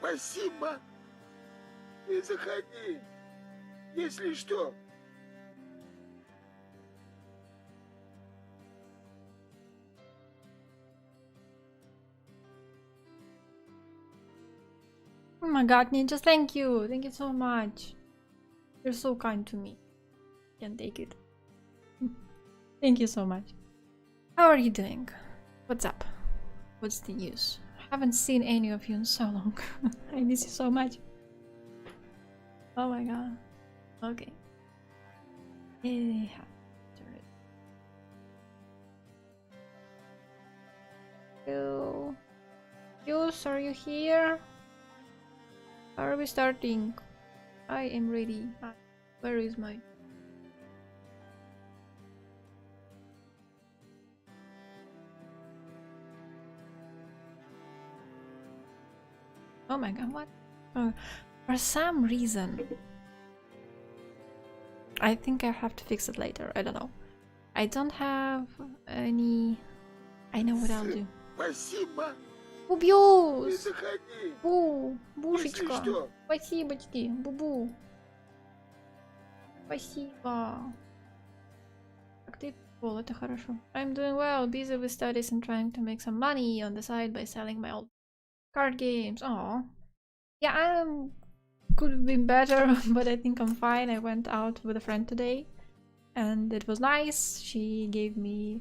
Спасибо. Ты заходи, если что. Oh my god, Ninjas, thank you. Thank you so much. You're so kind to me. Can't take it. Thank you so much. How are you doing? What's up? What's the news? Haven't seen any of you in so long. I miss you so much. Oh my god. Okay. You, are you here? Are we starting? I am ready. Where is my... Oh my god, what? For some reason... I think I have to fix it later, I don't know. I don't have any... I know what I'll do. Спасибо. Убьюсь! Ты заходи. Бушечка. Если что. Спасибочки, бубу. Спасибо. Как ты прикол, это хорошо. I'm doing well, busy with studies and trying to make some money on the side by selling my old card games. Aww. Yeah, I could have been better, but I think I'm fine. I went out with a friend today and it was nice. She gave me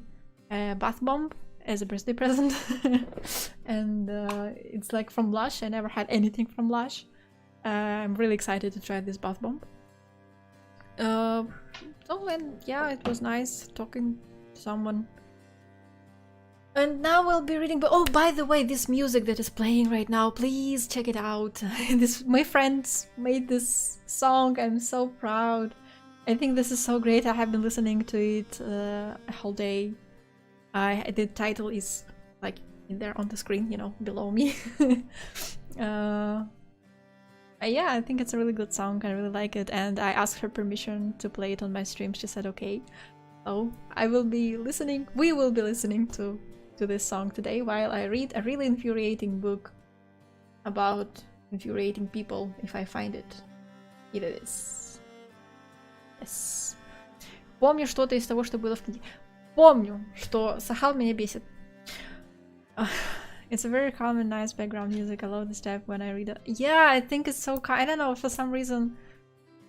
a bath bomb as a birthday present. And it's like from Lush. I never had anything from Lush. I'm really excited to try this bath bomb. And yeah, it was nice talking to someone. And now we'll be reading. But oh, by the way, this music that is playing right now, please check it out. My friends made this song. I'm so proud. I think this is so great. I have been listening to it a whole day. The title is like in there on the screen, you know, below me. Yeah, I think it's a really good song. I really like it, and I asked her permission to play it on my stream. She said okay. So I will be listening. We will be listening to this song today while I read a really infuriating book about infuriating people, if I find it. It is. Yes. Помню что-то из того, что было в книге. Помню, что Сахал меня бесит. It's a very calm and nice background music. I love this type when I read it. Yeah, I think it's so I don't know, for some reason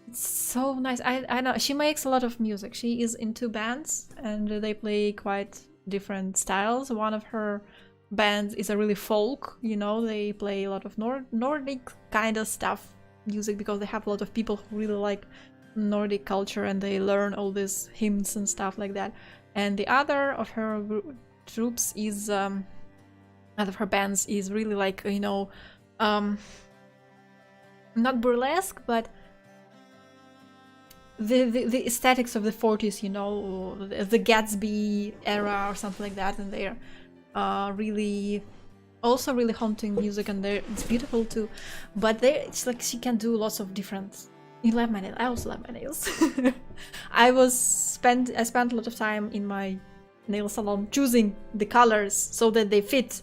it's so nice. I know she makes a lot of music. She is in 2 bands and they play quite different styles. One of her bands is a really folk, you know, they play a lot of Nordic kind of stuff music because they have a lot of people who really like Nordic culture and they learn all these hymns and stuff like that. And the other of her troops is out of her bands is really like, you know, not burlesque, but the aesthetics of the 40s, you know, the Gatsby era or something like that, and they're really also really haunting music, and it's beautiful too. But it's like she can do lots of different. You love my nails. I also love my nails. I spent a lot of time in my nail salon choosing the colors so that they fit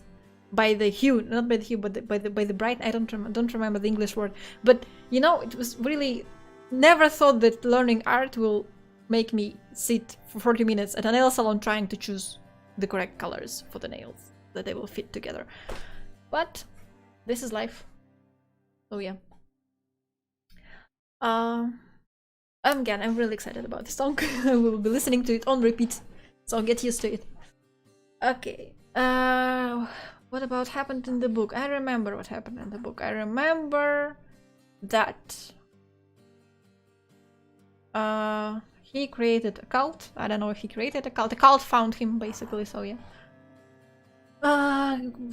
by the hue, not by the hue, but by the bright. I don't remember the English word, but you know, it was really. Never thought that learning art will make me sit for 40 minutes at a nail salon trying to choose the correct colors for the nails that they will fit together. But this is life. So yeah. Again, I'm really excited about this song. We will be listening to it on repeat, so get used to it. Okay. What about happened in the book? I remember what happened in the book. I remember that he created a cult. I don't know if he created a cult. The cult found him, basically, so yeah.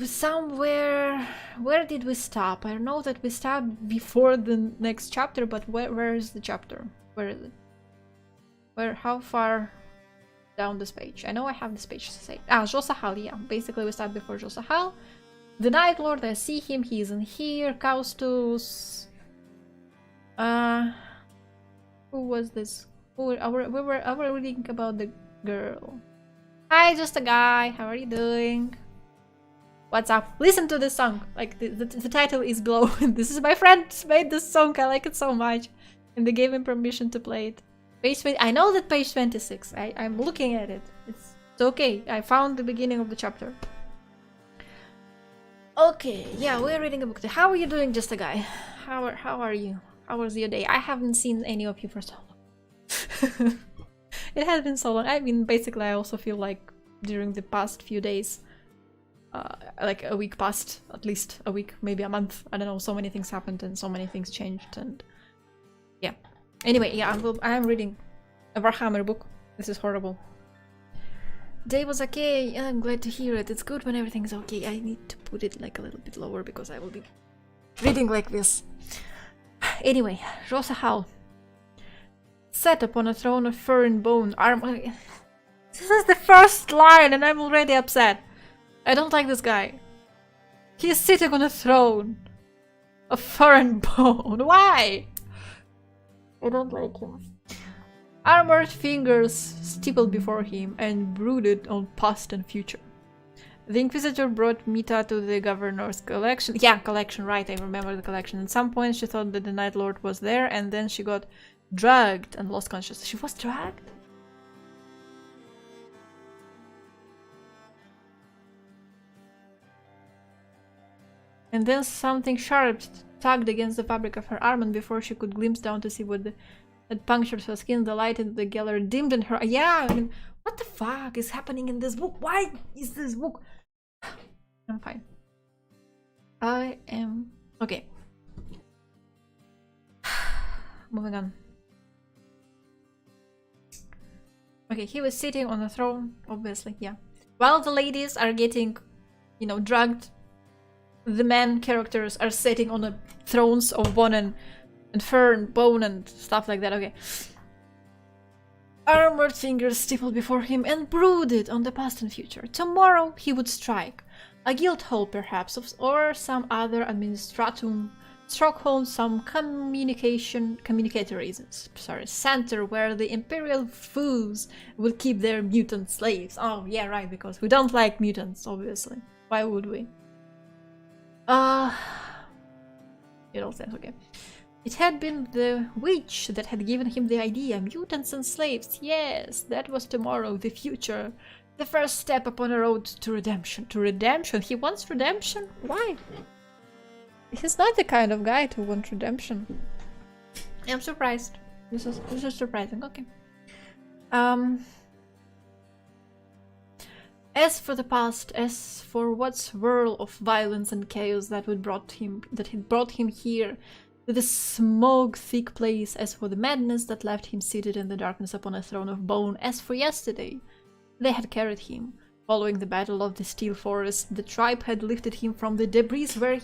Somewhere... Where did we stop? I know that we stopped before the next chapter, but where is the chapter? Where is it? How far down this page? I know I have this page to say. Josahal, yeah. Basically, we start before Josahal. The Night Lord, I see him. He isn't here. Kaustus. Who was this? We were reading about the girl. Hi, just a guy. How are you doing? What's up? Listen to this song. Like, the title is below. This is my friend made this song. I like it so much. And they gave him permission to play it. Page 20. I know that page 26. I'm looking at it. It's okay. I found the beginning of the chapter. Okay, yeah, we're reading a book. How are you doing, Just a Guy? How are you? How was your day? I haven't seen any of you for so long. It has been so long. I mean, basically, I also feel like during the past few days, like a week passed, at least a week, maybe a month. I don't know. So many things happened and so many things changed, and yeah. Anyway, yeah, I'm reading a Warhammer book. This is horrible. Day was okay. I'm glad to hear it. It's good when everything's okay. I need to put it like a little bit lower because I will be reading like this. Anyway, Rosa Hal. Sat upon a throne of fur and bone, armor. This is the first line and I'm already upset. I don't like this guy. He is sitting on a throne of fur and bone. Why? I don't like him. Armored fingers stippled before him and brooded on past and future. The Inquisitor brought Mita to the governor's collection. Yeah, collection, right, I remember the collection. At some point she thought that the Night Lord was there and then she got dragged and lost consciousness. She was dragged? And then something sharp tugged against the fabric of her arm, and before she could glimpse down to see what had punctured her skin, the light in the gallery dimmed in her. Yeah, I mean, what the fuck is happening in this book? Why is this book? I'm fine. I am okay. Moving on. Okay, he was sitting on a throne, obviously, yeah. While the ladies are getting, you know, drugged, the men characters are sitting on the thrones of bone and fur and bone and stuff like that. Okay. Armored fingers stippled before him and brooded on the past and future. Tomorrow he would strike. A guild hall, perhaps, or some other administratum, Stockholm, some communicatory center where the imperial fools would keep their mutant slaves. Oh, yeah, right, because we don't like mutants, obviously. Why would we? It all sounds okay. It had been the witch that had given him the idea. Mutants and slaves. Yes, that was tomorrow, the future. The first step upon a road to redemption. To redemption? He wants redemption? Why? He's not the kind of guy to want redemption. I'm surprised. This is surprising. Okay. As for the past, as for what swirl of violence and chaos that had brought him here, to this smog-thick place, as for the madness that left him seated in the darkness upon a throne of bone, as for yesterday, they had carried him. Following the battle of the Steel Forest, the tribe had lifted him from the debris where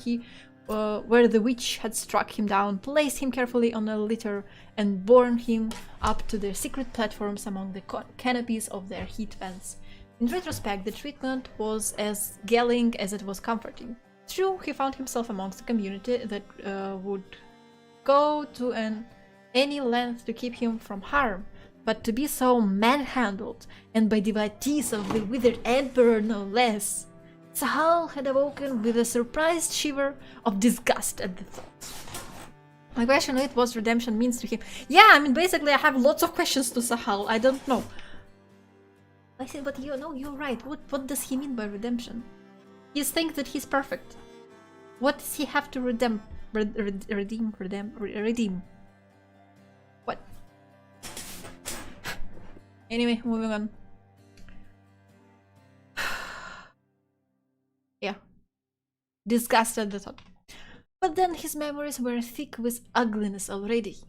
the witch had struck him down, placed him carefully on a litter, and borne him up to their secret platforms among the canopies of their heat vents. In retrospect, the treatment was as galling as it was comforting. True, he found himself amongst a community that would go to any length to keep him from harm, but to be so manhandled, and by devotees of the withered emperor no less. Sahal had awoken with a surprised shiver of disgust at the thought. My question is what redemption means to him. Yeah, I mean, basically I have lots of questions to Sahal. I don't know. I think, but you know, you're right. What does he mean by redemption? He thinks that he's perfect. What does he have to redeem? Redeem. What? Anyway, moving on. Yeah. Disgusted at the thought. But then his memories were thick with ugliness already.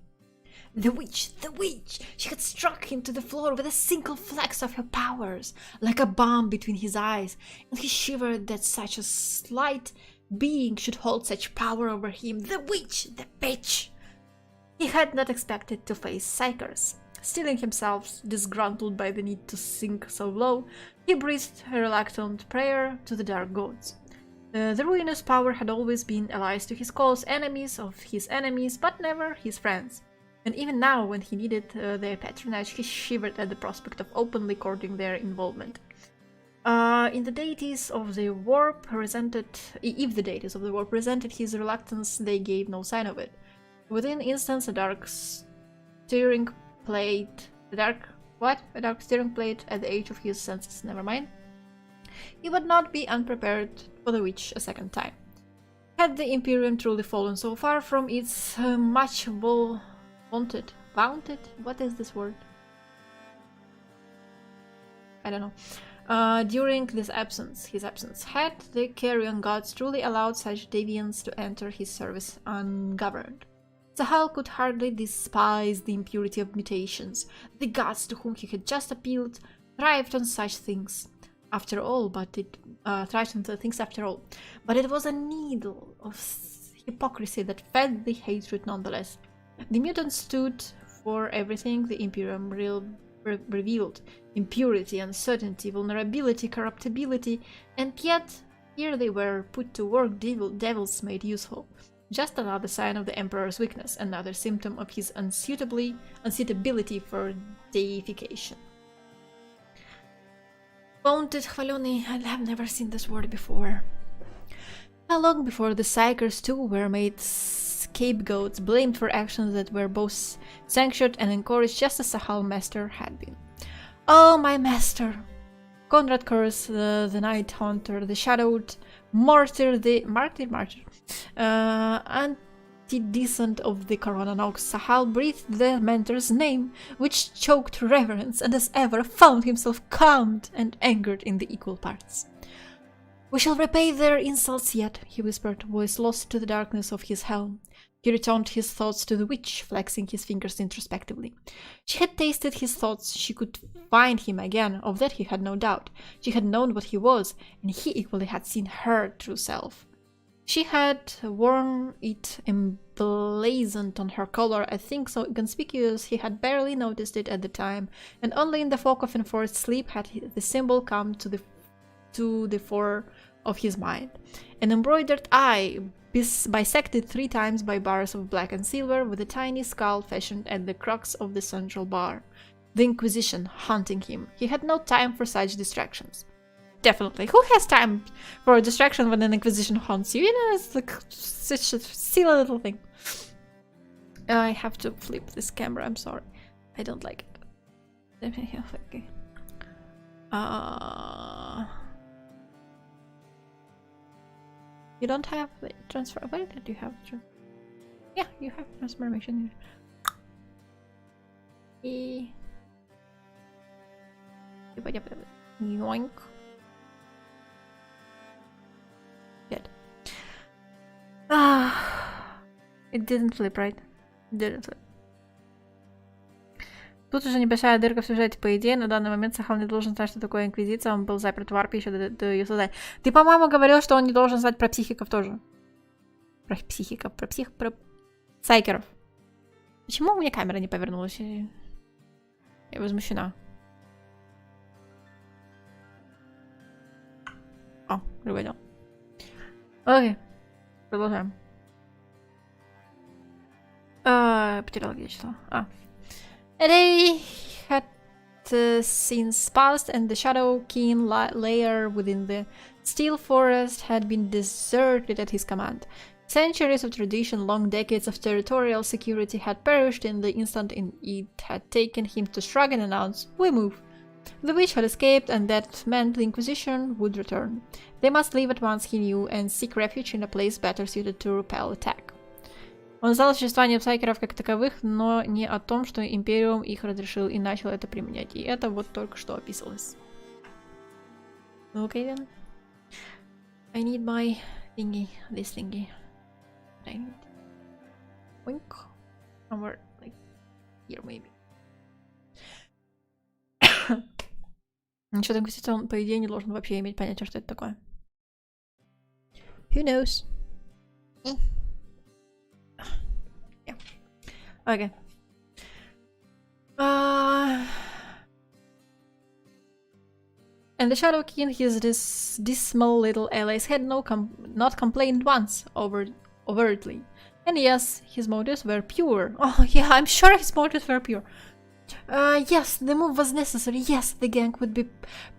The witch! The witch! She had struck him to the floor with a single flash of her powers, like a bomb between his eyes, and he shivered that such a slight being should hold such power over him. The witch! The bitch! He had not expected to face Psychers. Steeling himself, disgruntled by the need to sink so low, he breathed a reluctant prayer to the dark gods. The ruinous power had always been allies to his cause, enemies of his enemies, but never his friends. And even now, when he needed their patronage, he shivered at the prospect of openly courting their involvement. In the deities of the warp resented, if the deities of the warp resented his reluctance, they gave no sign of it. Within instants, a dark steering plate, a dark steering plate at the edge of his senses. Never mind. He would not be unprepared for the witch a second time. Had the Imperium truly fallen so far from its much vaunted, what is this word? I don't know. During his absence, had the Carrion gods truly allowed such deviants to enter his service ungoverned? Sahal could hardly despise the impurity of mutations. The gods to whom he had just appealed thrived on such things. After all, but it was a needle of hypocrisy that fed the hatred nonetheless. The mutant stood for everything the Imperium revealed: impurity, uncertainty, vulnerability, corruptibility, and yet here they were put to work, devils made useful. Just another sign of the Emperor's weakness, another symptom of his unsuitability for deification. Vaunted, хваленый, I have never seen this word before. How long before the Psychers too were made scapegoats, blamed for actions that were both sanctioned and encouraged, just as Sahal Master had been. Oh, my master! Conrad Curse, the Night Haunter, the Shadowed Martyr, the Martyr, antedescent of the Corona Nox, Sahal breathed the mentor's name, which choked reverence, and as ever found himself calmed and angered in the equal parts. "We shall repay their insults yet," he whispered, voice lost to the darkness of his helm. He returned his thoughts to the witch, flexing his fingers introspectively. She had tasted his thoughts, she could find him again, of that he had no doubt. She had known what he was, and he equally had seen her true self. She had worn it emblazoned on her collar, a thing so inconspicuous he had barely noticed it at the time, and only in the fog of enforced sleep had the symbol come to the fore of his mind. An embroidered eye, bisected 3 times by bars of black and silver, with a tiny skull fashioned at the crux of the central bar. The Inquisition haunting him. He had no time for such distractions. Definitely. Who has time for a distraction when an Inquisition haunts you? You know, it's like such a silly little thing. I have to flip this camera, I'm sorry. I don't like it. Okay. You don't have the transfer. Why did you have? Yeah, you have transformation. Yoink. Good. It didn't flip, right? It didn't flip. Тут уже небольшая дырка в сюжете. По идее, на данный момент Сахал не должен знать, что такое Инквизиция. Он был заперт в варпе еще до ее создания. Ты, по-моему, говорил, что он не должен знать про психиков тоже. Про психиков, про сайкеров. Почему у меня камера не повернулась? Я возмущена. О, другое дело. Окей, продолжаем. Потеряла где число. A day had since passed, and the shadow-keen lair within the steel forest had been deserted at his command. Centuries of tradition, long decades of territorial security had perished in the instant it had taken him to shrug and announce, "We move." The witch had escaped, and that meant the Inquisition would return. They must leave at once, he knew, and seek refuge in a place better suited to repel attack. Он знал о существовании псайкеров как таковых, но не о том, что Империум их разрешил и начал это применять. И это вот только что описывалось. Okay then. I need my thingy. This thingy. I need. Wink. Somewhere like here maybe. Насчет Инквизиции он, по идее, не должен вообще иметь понятия, что это такое. Who knows? Yeah. Okay. And the Shadow King, his dismal little allies, had not complained once overtly. And yes, his motives were pure. Oh yeah, I'm sure his motives were pure. Yes, the move was necessary. Yes, the gang would be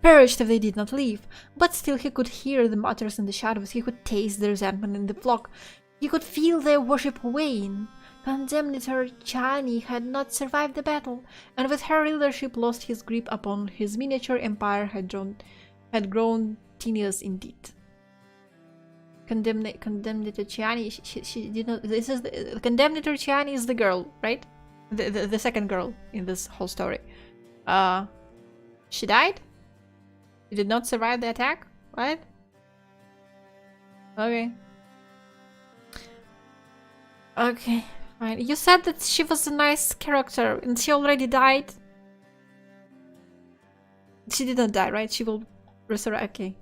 perished if they did not leave. But still he could hear the mutters in the shadows. He could taste the resentment in the flock. He could feel their worship wane. Condemnator Chani had not survived the battle, and with her leadership lost his grip upon his miniature empire had grown tedious indeed. Condemnator Chiani, she did not. This is the Condemnator Chiani is the girl, right? The second girl in this whole story. She died? She did not survive the attack? What? Okay. Okay, fine. You said that she was a nice character and she already died? She did not die, right? She will resurrect. Okay.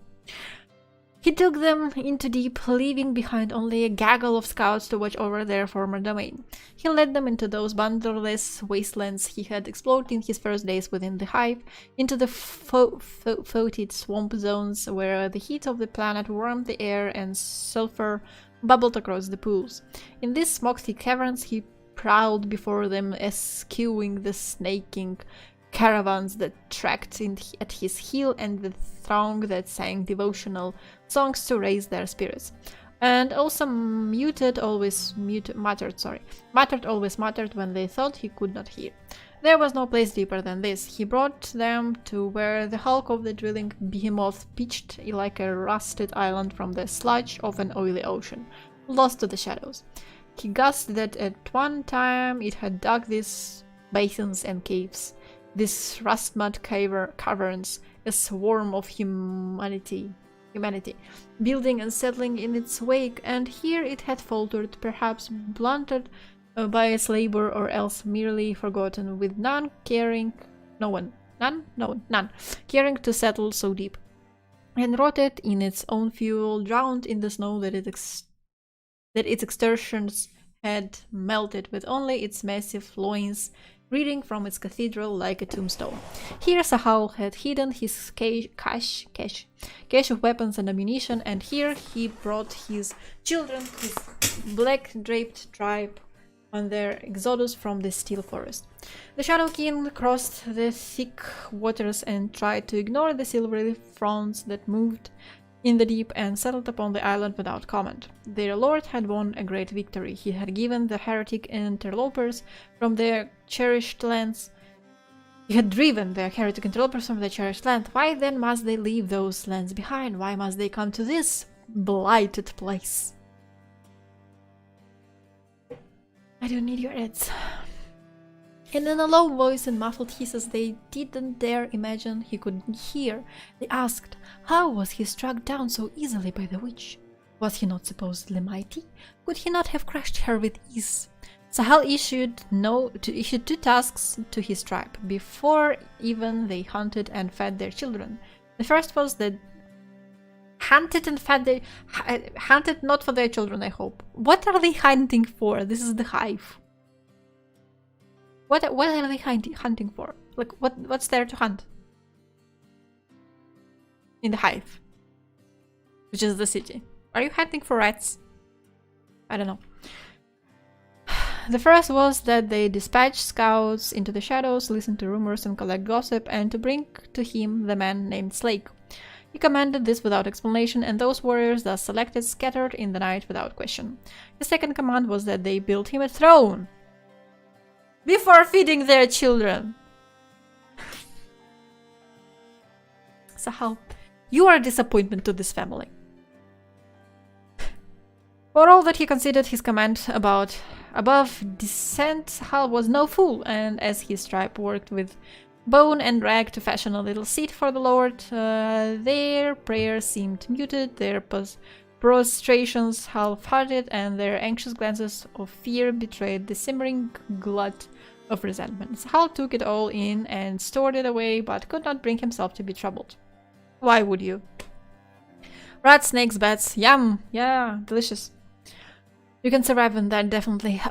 He took them into deep, leaving behind only a gaggle of scouts to watch over their former domain. He led them into those boundaryless wastelands he had explored in his first days within the Hive, into the foetid swamp zones where the heat of the planet warmed the air and sulfur bubbled across the pools. In these smoke-thick caverns he prowled before them, eschewing the snaking caravans that tracked at his heel and the throng that sang devotional songs to raise their spirits. And also muttered always muttered when they thought he could not hear. There was no place deeper than this. He brought them to where the hulk of the drilling behemoth pitched like a rusted island from the sludge of an oily ocean, lost to the shadows. He guessed that at one time it had dug these basins and caves, these rust-mud caverns, a swarm of humanity, building and settling in its wake, and here it had faltered, perhaps blunted by its labor, or else merely forgotten, with none caring to settle so deep, and rotted in its own fuel, drowned in the snow that its exertions had melted, with only its massive loins reading from its cathedral like a tombstone. Here Sahal had hidden his cache of weapons and ammunition, and here he brought his children, his black-draped tribe, on their exodus from the steel forest. The Shadow King crossed the thick waters and tried to ignore the silvery fronts that moved in the deep and settled upon the island without comment. Their lord had won a great victory. He had given the heretic interlopers from their cherished lands. He had driven their heretic interlopers from their cherished land. Why then must they leave those lands behind? Why must they come to this blighted place? I don't need your ads. And in a low voice and muffled hisses they didn't dare imagine he could hear, they asked, how was he struck down so easily by the witch? Was he not supposedly mighty? Could he not have crushed her with ease? Sahal issued 2 tasks to his tribe, before even they hunted and fed their children. The first was that hunted not for their children, I hope. What are they hunting for? This is the Hive. What are they hunting for? Like, what's there to hunt? In the Hive. Which is the city. Are you hunting for rats? I don't know. The first was that they dispatched scouts into the shadows, listen to rumors and collect gossip, and to bring to him the man named Slake. He commanded this without explanation, and those warriors thus selected scattered in the night without question. His second command was that they build him a throne before feeding their children. Sahal, you are a disappointment to this family. For all that he considered his command above dissent, Sahal was no fool, and as his tribe worked with bone and rag to fashion a little seat for the Lord, their prayers seemed muted, their prostrations half-hearted, and their anxious glances of fear betrayed the simmering glut of resentment. Sahal took it all in and stored it away, but could not bring himself to be troubled. Why would you? Rats, snakes, bats, yum! Yeah, delicious. You can survive on that, definitely.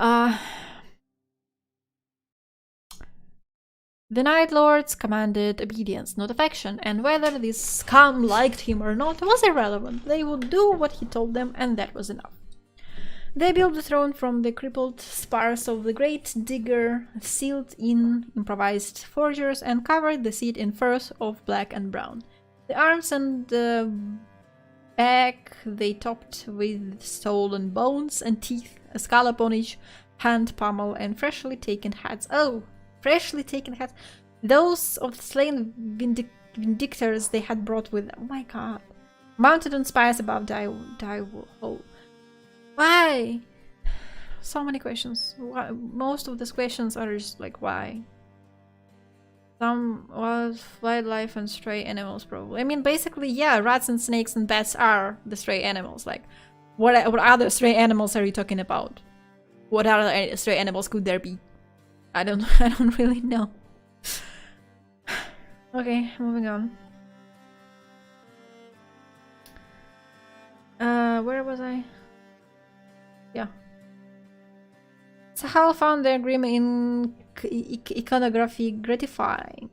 The Night Lords commanded obedience, not affection, and whether this scum liked him or not was irrelevant. They would do what he told them, and that was enough. They built the throne from the crippled spars of the great digger, sealed in improvised forgers, and covered the seat in furs of black and brown. The arms and the back they topped with stolen bones and teeth, a scallop on each hand pommel, and freshly taken hats. Oh, freshly taken hats. Those of the slain vindictors they had brought with them. Oh my god. Mounted on spires above Hole. Why? So many questions. Why? Most of these questions are just like, why? Some wildlife and stray animals, probably. I mean, basically, yeah, rats and snakes and bats are the stray animals. Like, what other stray animals are you talking about? What other stray animals could there be? I don't really know. Okay, moving on. Where was I? Yeah. Sahal found their grim iconography gratifying.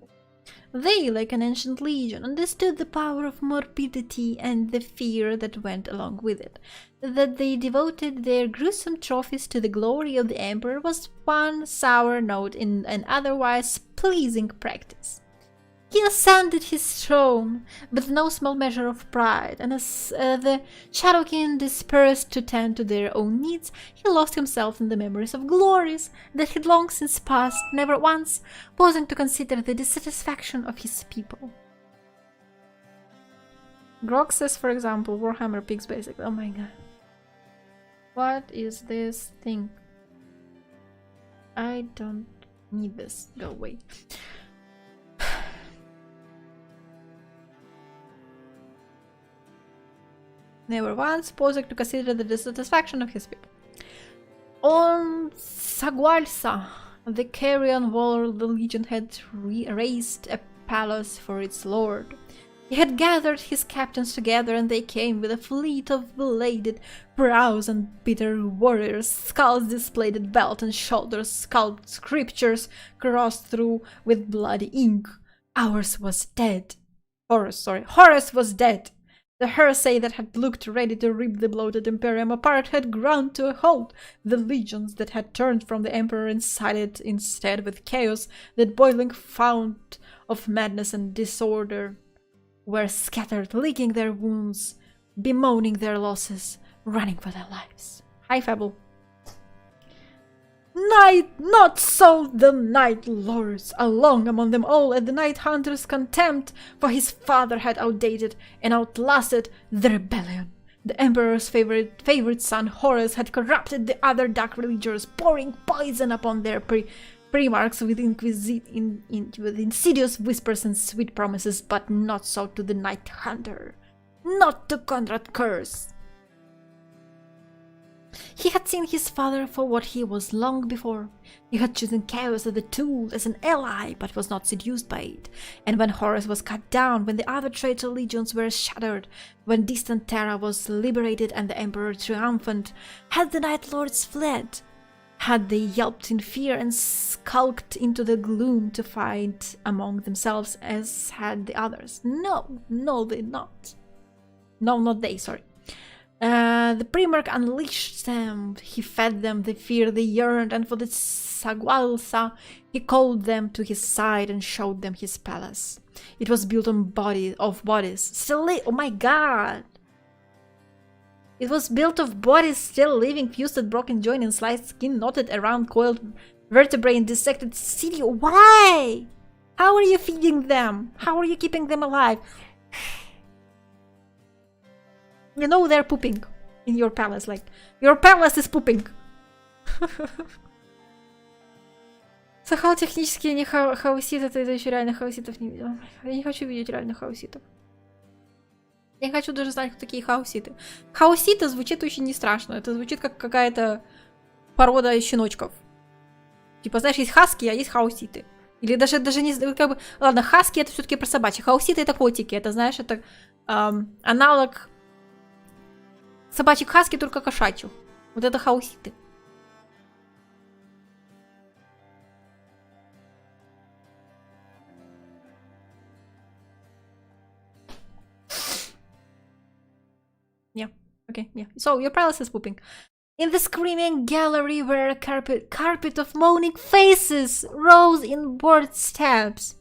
They, like an ancient legion, understood the power of morbidity and the fear that went along with it. That they devoted their gruesome trophies to the glory of the Emperor was one sour note in an otherwise pleasing practice. He ascended his throne with no small measure of pride, and as the Shadowkin dispersed to tend to their own needs, he lost himself in the memories of glories that had long since passed, never once pausing to consider the dissatisfaction of his people. Grog says, for example, Warhammer Pigs basically. Oh my god. What is this thing? I don't need this. Go away. Never once pausing to consider the dissatisfaction of his people. On Sagualsa, the carrion wall, the legion had raised a palace for its lord. He had gathered his captains together, and they came with a fleet of bladed brows and bitter warriors, skulls displayed at belt and shoulders, sculpted scriptures crossed through with bloody ink. Ours was dead. Horus was dead. The heresy that had looked ready to rip the bloated Imperium apart had ground to a halt. The legions that had turned from the Emperor and sided instead with chaos, that boiling fount of madness and disorder, were scattered, licking their wounds, bemoaning their losses, running for their lives. Hi, Fable. Not so the Night Lords, along among them all, and the Night Hunter's contempt for his father had outdated and outlasted the rebellion. The Emperor's favorite son Horus had corrupted the other dark religions, pouring poison upon their primarchs with insidious whispers and sweet promises, but not so to the Night Hunter, not to Conrad Curse. He had seen his father for what he was long before. He had chosen chaos as a tool, as an ally, but was not seduced by it. And when Horus was cut down, when the other traitor legions were shattered, when distant Terra was liberated and the Emperor triumphant, had the Night Lords fled? Had they yelped in fear and skulked into the gloom to fight among themselves as had the others? No, they not. No, not they, sorry. The Primarch unleashed them, he fed them the fear they yearned, and for the Sagualsa he called them to his side and showed them his palace. It was built on bodies, still oh my god! It was built of bodies still living, fused at broken joint and sliced skin, knotted around coiled vertebrae and dissected city. Why? How are you feeding them? How are you keeping them alive? You know they're pooping in your palace, like, your palace is pooping. Сахал технически не хаусит, это еще реально хауситов не видел. Я не хочу видеть реально хауситов. Я хочу даже знать, кто такие хауситы. Хауситы звучит очень не страшно. Это звучит как какая-то порода щеночков. Типа, знаешь, есть хаски, а есть хауситы. Или даже не... Как бы, ладно, хаски это все-таки про собачьи. Хауситы это котики. Это, знаешь, это аналог... Собачьих хаски, только кошачьих. Вот это хауситы. Yeah, okay, yeah. So, your palace is pooping. In the screaming gallery where a carpet of moaning faces rose in board steps.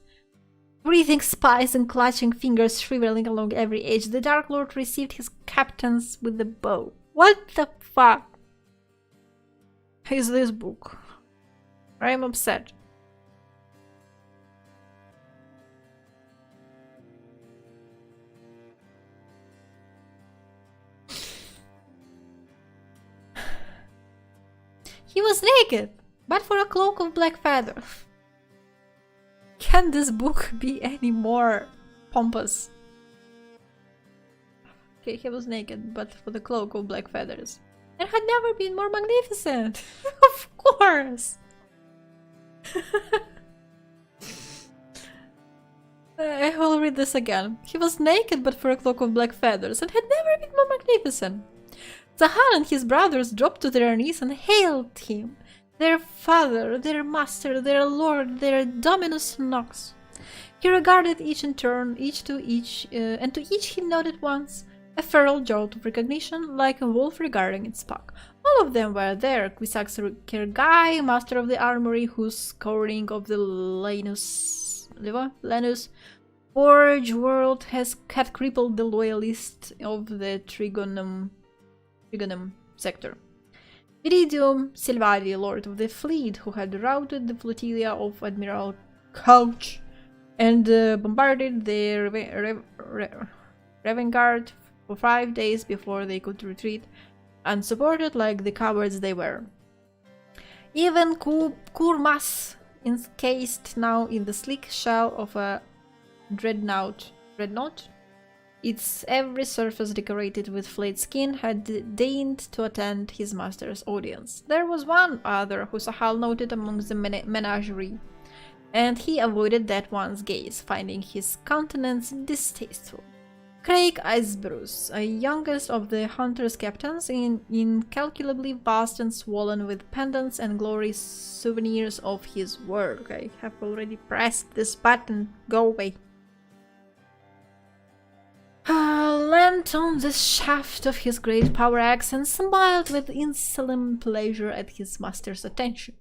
Breathing spies and clutching fingers shriveling along every edge, the Dark Lord received his captains with the bow. What the fuck is this book? I am upset. He was naked, but for a cloak of black feather. Can this book be any more pompous? Okay, he was naked, but for the cloak of black feathers. And had never been more magnificent. Of course! I will read this again. He was naked, but for a cloak of black feathers, and had never been more magnificent. Zahal and his brothers dropped to their knees and hailed him, their father, their master, their lord, their dominus nox. He regarded each in turn, and to each he nodded once, a feral jolt of recognition, like a wolf regarding its pack. All of them were there: Quisax Kergai, master of the armory, whose scouring of the Lanus Forge world had crippled the loyalists of the Trigonum sector. Iridium Silvari, lord of the fleet, who had routed the flotilla of Admiral Couch and bombarded the Revengard for 5 days before they could retreat, unsupported like the cowards they were. Even Kurmas, encased now in the sleek shell of a dreadnought, its every surface decorated with flayed skin, had deigned to attend his master's audience. There was one other who Sahal noted among the menagerie, and he avoided that one's gaze, finding his countenance distasteful. Craig Icebruce, a youngest of the hunter's captains, incalculably vast and swollen with pendants and glorious souvenirs of his work. I have already pressed this button. Go away. Leant on the shaft of his great power axe and smiled with insolent pleasure at his master's attention.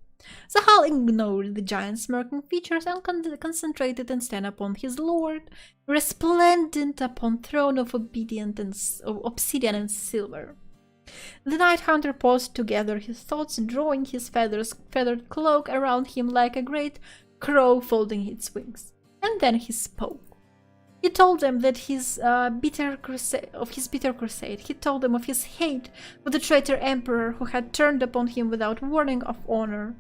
Zahal ignored the giant's smirking features and concentrated instead upon his lord, resplendent upon throne of obsidian and silver. The night hunter paused to gather his thoughts, drawing his feathered cloak around him like a great crow folding its wings. And then he spoke. He told them that his bitter crusade. He told them of his hate for the traitor emperor who had turned upon him without warning of honor,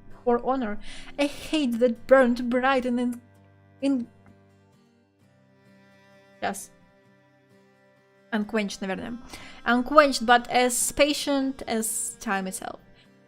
a hate that burned bright and unquenched, наверное. Unquenched, but as patient as time itself.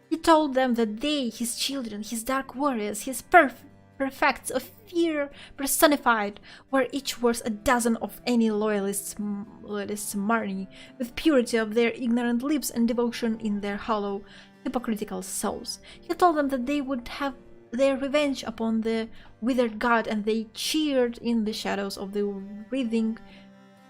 He told them that they, his children, his dark warriors, his perfects of fear personified, were each worth a dozen of any loyalists Marni, with purity of their ignorant lips and devotion in their hollow, hypocritical souls. He told them that they would have their revenge upon the withered god, and they cheered in the shadows of the writhing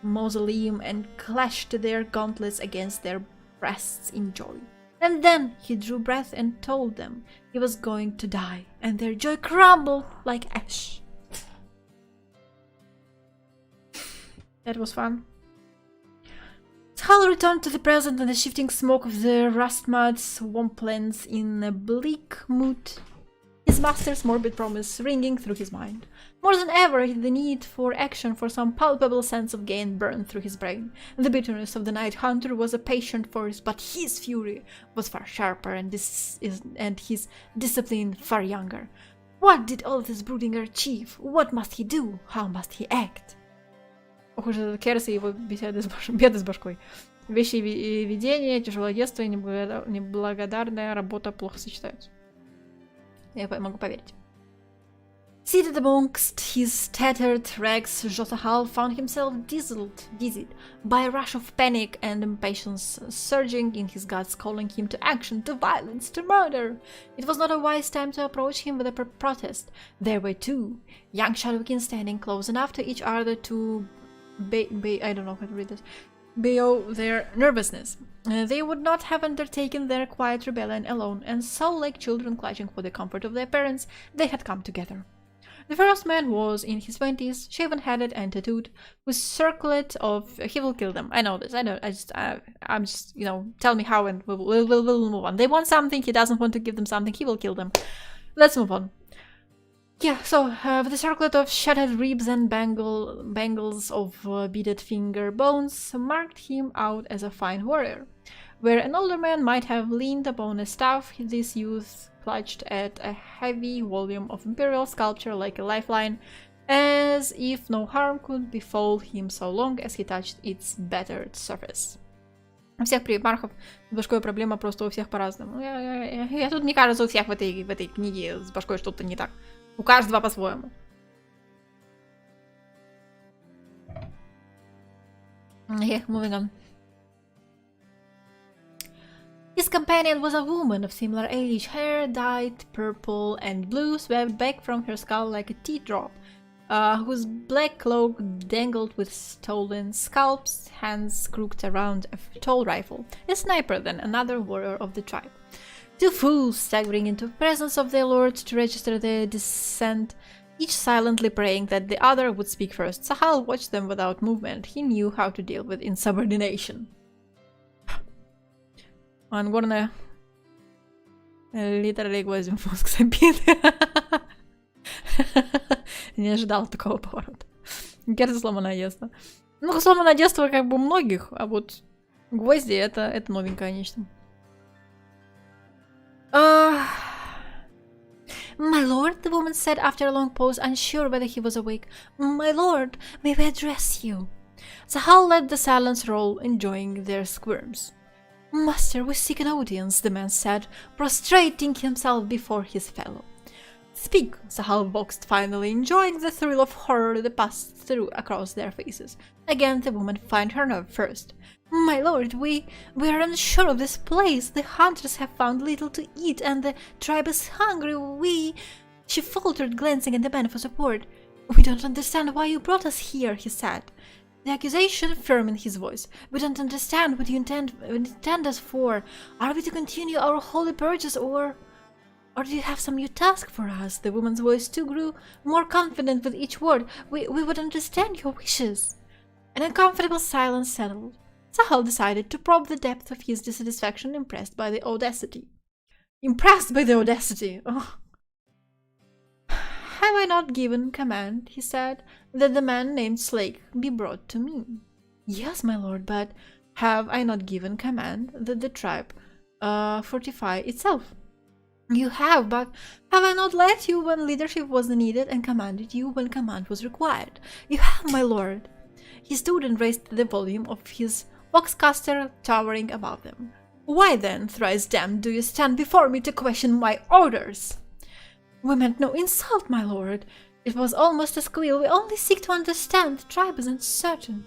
mausoleum and clashed their gauntlets against their breasts in joy. And then he drew breath and told them he was going to die, and their joy crumbled like ash. That was fun. Hal returned to the present and the shifting smoke of the rust-mud swamplands in a bleak mood, his master's morbid promise ringing through his mind. More than ever, the need for action, for some palpable sense of gain, burned through his brain. The bitterness of the night hunter was a patient force, but his fury was far sharper and his discipline far younger. What did all this brooding achieve? What must he do? How must he act? Похоже, Керс и его беды с башкой. Вещи и видения, тяжелодейство и неблагодарная работа плохо сочетаются. Я могу поверить. Seated amongst his tattered rags, Jotahal found himself dizzied by a rush of panic and impatience surging in his guts, calling him to action, to violence, to murder. It was not a wise time to approach him with a protest. There were two, young Shadowkin standing close enough to each other to I don't know how to read this. beow their nervousness. They would not have undertaken their quiet rebellion alone, and so, like children clutching for the comfort of their parents, they had come together. The first man was in his 20s, shaven-headed and tattooed, with circlet of he will kill them. I know this. I know. I'm just tell me how, and we'll move on. They want something. He doesn't want to give them something. He will kill them. Let's move on. Yeah. So with the circlet of shattered ribs and bangles of beaded finger bones marked him out as a fine warrior. Where an older man might have leaned upon a staff, this youth clutched at a heavy volume of imperial sculpture like a lifeline, as if no harm could befall him so long as he touched its battered surface. У всех примархов с башкой проблема, просто у всех по-разному. Я тут, мне кажется, у всех в этой книге с башкой что-то не так. У каждого по-своему. Okay, moving on. His companion was a woman of similar age, hair dyed purple and blue, swept back from her skull like a teardrop, whose black cloak dangled with stolen scalps, hands crooked around a tall rifle, a sniper then another warrior of the tribe. Two fools staggering into the presence of their lord to register their descent, each silently praying that the other would speak first. Sahal watched them without movement. He knew how to deal with insubordination. Он горно literally глазем в мозг забит. Не ожидал такого поворота. Кажется, сломанное детство. Ну, сломанное детство как бы у многих, а вот гвозди это новенькое нечто. My lord, the woman said after a long pause, unsure whether he was awake. My lord, may we address you? Sahal let the silence roll, enjoying their squirms. Master, we seek an audience, the man said, prostrating himself before his fellow. Speak, Sahal boxed finally, enjoying the thrill of horror that passed through across their faces. Again the woman found her nerve first. My lord, we are unsure of this place. The hunters have found little to eat, and the tribe is hungry. She faltered, glancing at the man for support. We don't understand why you brought us here, he said. The accusation firm in his voice. We don't understand what you intend us for. Are we to continue our holy purges, or do you have some new task for us? The woman's voice too grew more confident with each word. We would understand your wishes. An uncomfortable silence settled. Sahal decided to probe the depth of his dissatisfaction, impressed by the audacity. Oh. Have I not given command, he said, that the man named Slake be brought to me? Yes, my lord, but have I not given command that the tribe fortify itself? You have, but have I not led you when leadership was needed and commanded you when command was required? You have, my lord. He stood and raised the volume of his voxcaster, towering above them. Why then, thrice damned, do you stand before me to question my orders? We meant no insult, my lord. It was almost a squeal. We only seek to understand. The tribe is uncertain.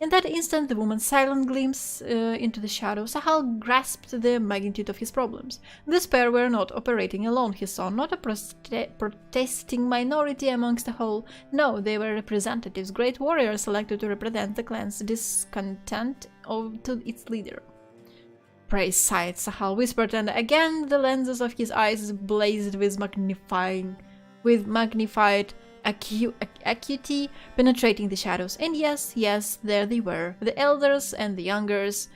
In that instant, the woman's silent glimpse into the shadow, Sahal grasped the magnitude of his problems. This pair were not operating alone, he saw, not a protesting minority amongst the whole. No, they were representatives, great warriors selected to represent the clan's discontent to its leader. Praise sighed, Sahal whispered, and again the lenses of his eyes blazed with magnified acuity, penetrating the shadows. And yes, there they were, the elders and the youngers,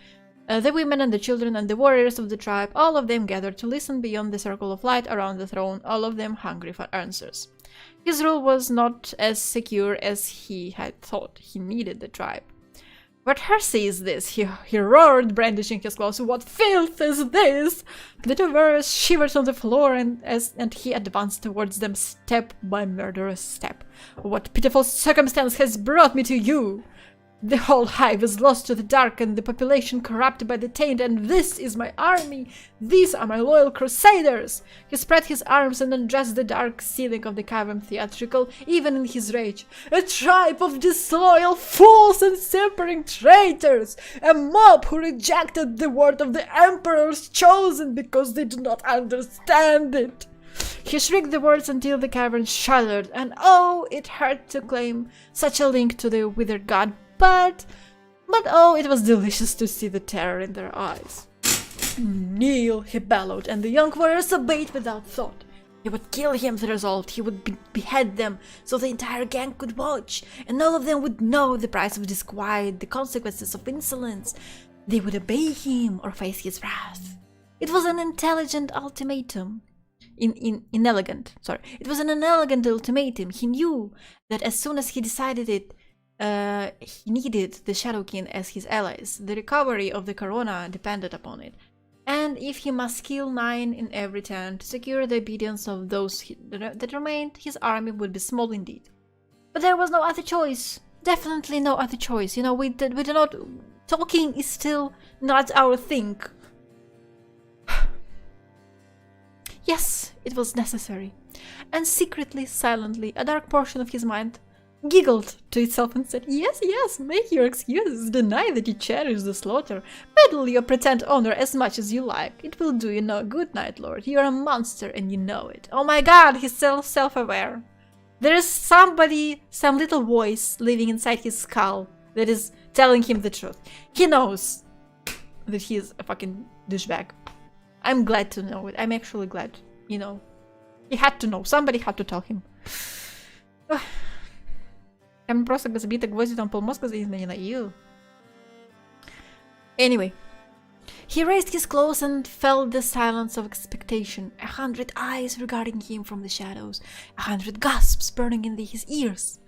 the women and the children and the warriors of the tribe, all of them gathered to listen beyond the circle of light around the throne, all of them hungry for answers. His rule was not as secure as he had thought. He needed the tribe. What heresy is this? He roared, brandishing his claws. What filth is this? The two warriors shivered on the floor, and he advanced towards them step by murderous step. What pitiful circumstance has brought me to you? The whole hive is lost to the dark and the population corrupted by the taint, and this is my army. These are my loyal crusaders. He spread his arms and undressed the dark ceiling of the cavern, theatrical even in his rage. A tribe of disloyal fools and simpering traitors, a mob who rejected the word of the emperor's chosen because they do not understand it. He shrieked the words until the cavern shuddered, and oh, it hurt to claim such a link to the withered god. But But oh, it was delicious to see the terror in their eyes. Kneel, he bellowed, and the young warriors obeyed without thought. He would kill him, they resolved. He would behead them, so the entire gang could watch, and all of them would know the price of disquiet, the consequences of insolence. They would obey him or face his wrath. It was an intelligent ultimatum. Inelegant. It was an inelegant ultimatum. He knew that as soon as he decided it, he needed the Shadow King as his allies. The recovery of the Corona depended upon it. And if he must kill 9 in every 10 to secure the obedience of those that remained, his army would be small indeed. But there was no other choice. Definitely no other choice. You know, we do not... Talking is still not our thing. Yes, it was necessary. And secretly, silently, a dark portion of his mind giggled to itself and said, yes, yes, make your excuses, deny that you cherish the slaughter, peddle your pretend honor as much as you like. It will do you no good, Night Lord. You are a monster and you know it. Oh my god, he's self-aware. There is somebody, some little voice living inside his skull that is telling him the truth. He knows that he is a fucking douchebag. I'm glad to know it. I'm actually glad, you know. He had to know. Somebody had to tell him. Там просто забито гвоздью, полмозга заизменено. Ew. Anyway. He raised his claws and felt the silence of expectation. 100 eyes regarding him from the shadows. 100 gasps burning in his ears.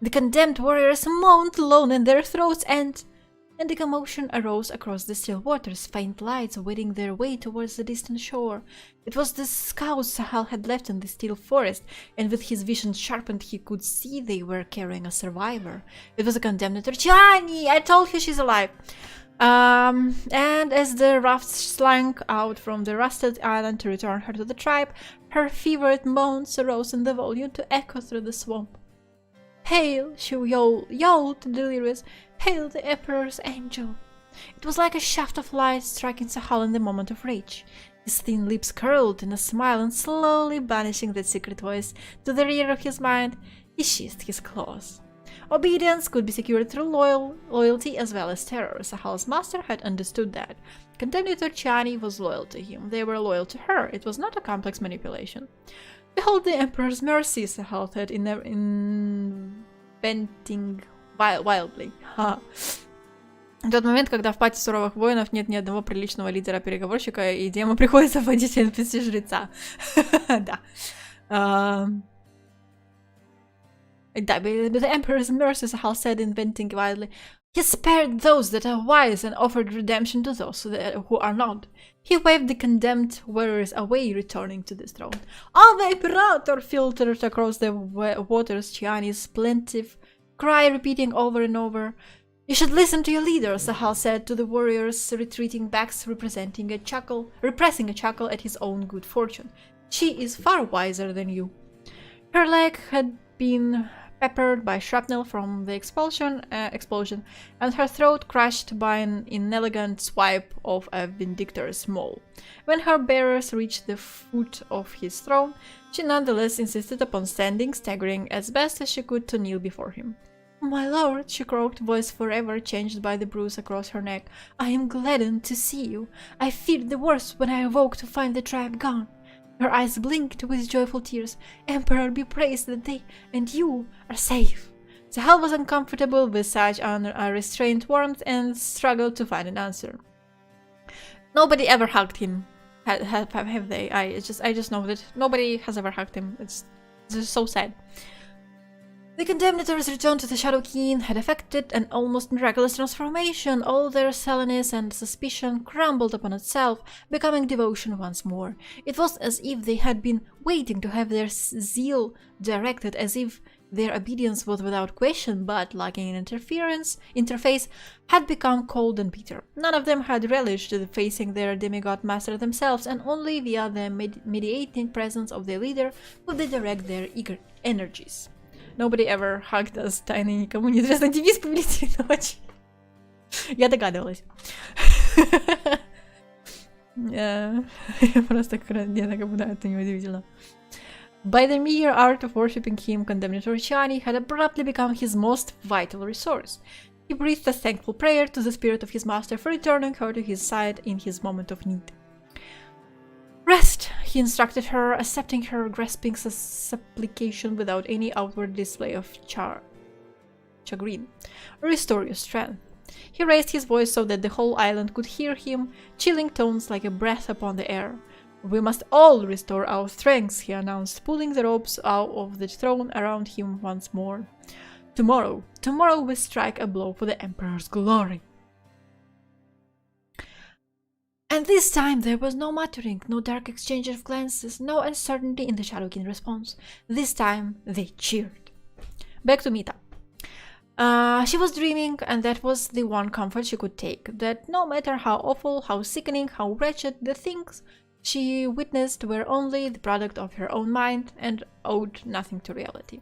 The condemned warriors moaned alone in their throats and a commotion arose across the still waters, faint lights wending their way towards the distant shore. It was the scouts Sahal had left in the still forest, and with his vision sharpened he could see they were carrying a survivor. It was a condemned Torchiani! I told you she's alive! And as the raft slunk out from the rusted island to return her to the tribe, her fevered moans arose in the volume to echo through the swamp. Hail, she yelled delirious. Hail the Emperor's angel. It was like a shaft of light striking Sahal in the moment of rage. His thin lips curled in a smile and slowly banishing that secret voice to the rear of his mind, he sheathed his claws. Obedience could be secured through loyalty as well as terror. Sahal's master had understood that. Condemned Torchiani was loyal to him. They were loyal to her. It was not a complex manipulation. Behold the Emperor's mercy, Sahal said, inventing wildly. В тот момент, когда в пати суровых воинов нет ни одного приличного лидера-переговорщика, и ему приходится вводить NPC-жреца. Да. The Emperor's mercy, Sahal said, inventing wildly. He spared those that are wise and offered redemption to those who are not. He waved the condemned warriors away, returning to the throne. Ave Imperator filtered across the waters, Chiani's plaintive cry repeating over and over. You should listen to your leader, Sahal said to the warriors, retreating backs, repressing a chuckle at his own good fortune. She is far wiser than you. Her leg had been peppered by shrapnel from the explosion, and her throat crushed by an inelegant swipe of a Vindictor's maul. When her bearers reached the foot of his throne, she nonetheless insisted upon standing, staggering as best as she could to kneel before him. My lord, she croaked, voice forever changed by the bruise across her neck, I am gladdened to see you. I feared the worst when I awoke to find the tribe gone. Her eyes blinked with joyful tears. Emperor, be praised that they and you are safe. Sahal was uncomfortable with such unrestrained warmth and struggled to find an answer. Nobody ever hugged him, have they? I just know that nobody has ever hugged him. It's just so sad. The condemnators' return to the Shadow King had effected an almost miraculous transformation. All their sallowness and suspicion crumbled upon itself, becoming devotion once more. It was as if they had been waiting to have their zeal directed, as if their obedience was without question, but, lacking an interface, had become cold and bitter. None of them had relished facing their demigod master themselves, and only via the mediating presence of their leader could they direct their eager energies. Nobody ever hugged us, тайный никому не известный девиз повелителей ночи. Я догадывалась. Просто это неудивительно. By the mere art of worshipping him, condemned Torchiani had abruptly become his most vital resource. He breathed a thankful prayer to the spirit of his master for returning her to his side in his moment of need. "Rest," he instructed her, accepting her grasping supplication without any outward display of chagrin. "Restore your strength." He raised his voice so that the whole island could hear him, chilling tones like a breath upon the air. "We must all restore our strengths," he announced, pulling the ropes out of the throne around him once more. Tomorrow we strike a blow for the Emperor's glory." And this time there was no muttering, no dark exchange of glances, no uncertainty in the Shadowkin response. This time they cheered. Back to Mita. She was dreaming, and that was the one comfort she could take, that no matter how awful, how sickening, how wretched, the things she witnessed were only the product of her own mind and owed nothing to reality.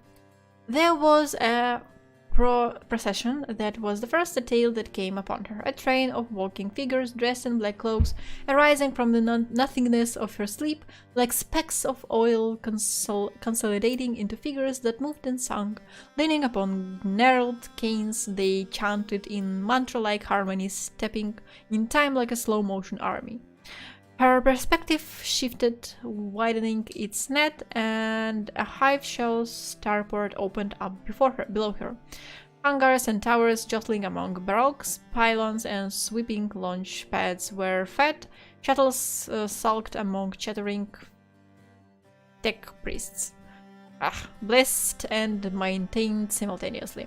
There was a procession that was the first detail that came upon her, a train of walking figures dressed in black cloaks, arising from the nothingness of her sleep, like specks of oil consolidating into figures that moved and sung. Leaning upon gnarled canes, they chanted in mantra-like harmony, stepping in time like a slow-motion army. Her perspective shifted, widening its net, and a hive-shell starport opened up below her. Hangars and towers jostling among barracks, pylons and sweeping launch pads were fed. Shuttles sulked among chattering tech priests. Blessed and maintained simultaneously.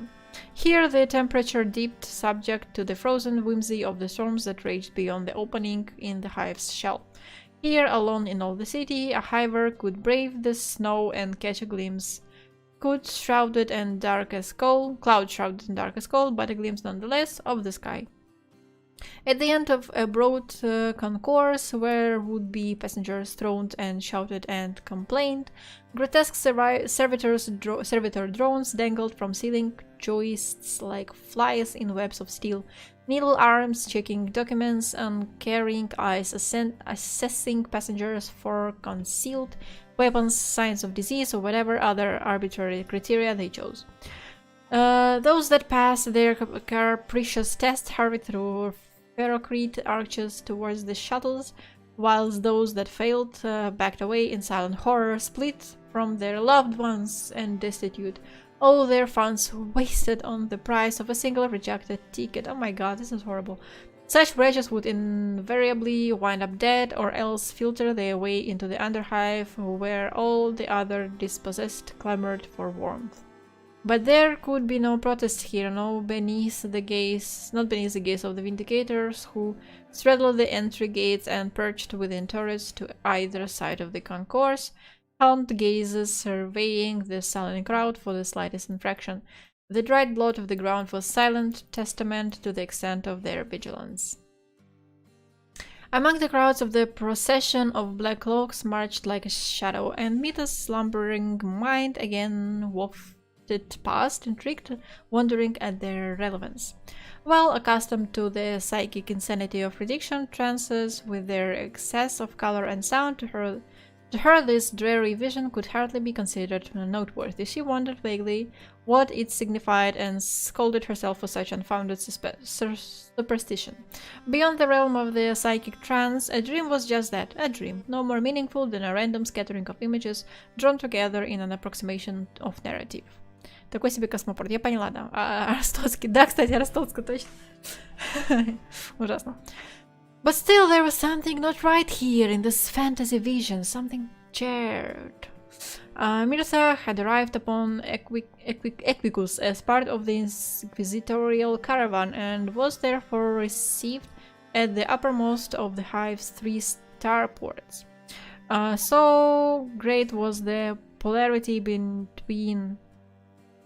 Here the temperature dipped, subject to the frozen whimsy of the storms that raged beyond the opening in the hive's shell. Here, alone in all the city, a hiver could brave the snow and catch a glimpse. Cloud shrouded and dark as coal, but a glimpse nonetheless of the sky. At the end of a broad concourse, where would-be passengers throned and shouted and complained, grotesque servitor drones dangled from ceiling joists like flies in webs of steel, needle arms checking documents and carrying eyes assessing passengers for concealed weapons, signs of disease, or whatever other arbitrary criteria they chose. Those that passed their capricious test hurried through ferrocrete arches towards the shuttles, whilst those that failed backed away in silent horror, split from their loved ones and destitute, all their funds wasted on the price of a single rejected ticket. Oh my god, this is horrible. Such wretches would invariably wind up dead, or else filter their way into the underhive, where all the other dispossessed clamored for warmth. But there could be no protest here, not beneath the gaze of the Vindicators, who straddled the entry gates and perched within turrets to either side of the concourse, helmed gazes surveying the sullen crowd for the slightest infraction. The dried blood of the ground was silent testament to the extent of their vigilance. Among the crowds of the procession of black cloaks marched like a shadow, and Mita's slumbering mind again wafted past, intrigued, wondering at their relevance. Well accustomed to the psychic insanity of prediction trances with their excess of color and sound, to her this dreary vision could hardly be considered noteworthy. She wondered vaguely what it signified and scolded herself for such unfounded superstition. Beyond the realm of the psychic trance, a dream was just that, a dream, no more meaningful than a random scattering of images drawn together in an approximation of narrative. Такой себе космопорт, я поняла, да. Арстоцкий, да, кстати, Арстоцкий, точно. Ужасно. But still there was something not right here in this fantasy vision, something jarred. Mirza had arrived upon Equicus as part of the inquisitorial caravan and was therefore received at the uppermost of the hive's 3 starports. So great was the polarity between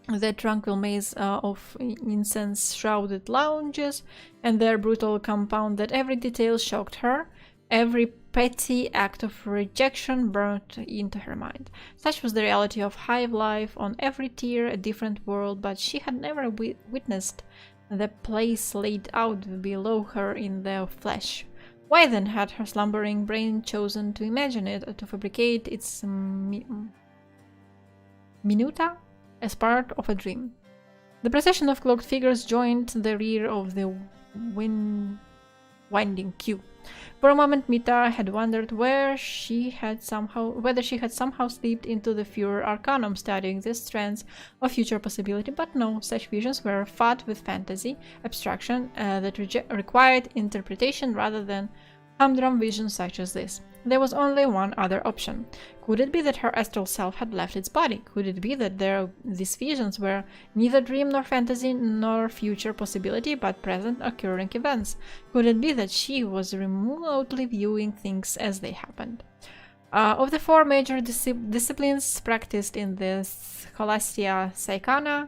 the tranquil maze of incense-shrouded lounges and their brutal compound that every detail shocked her, every petty act of rejection burnt into her mind. Such was the reality of hive life, on every tier a different world, but she had never witnessed the place laid out below her in the flesh. Why then had her slumbering brain chosen to imagine it, to fabricate its minuta as part of a dream? The procession of cloaked figures joined the rear of the winding queue. For a moment, Mita had wondered whether she had somehow slipped into the Furor Arcanum, studying the strands of future possibility, but no, such visions were fraught with fantasy, abstraction that required interpretation rather than humdrum visions such as this. There was only one other option. Could it be that her astral self had left its body? Could it be that these visions were neither dream nor fantasy nor future possibility, but present occurring events? Could it be that she was remotely viewing things as they happened? Of the four major disciplines practiced in the Scholastia Psychana,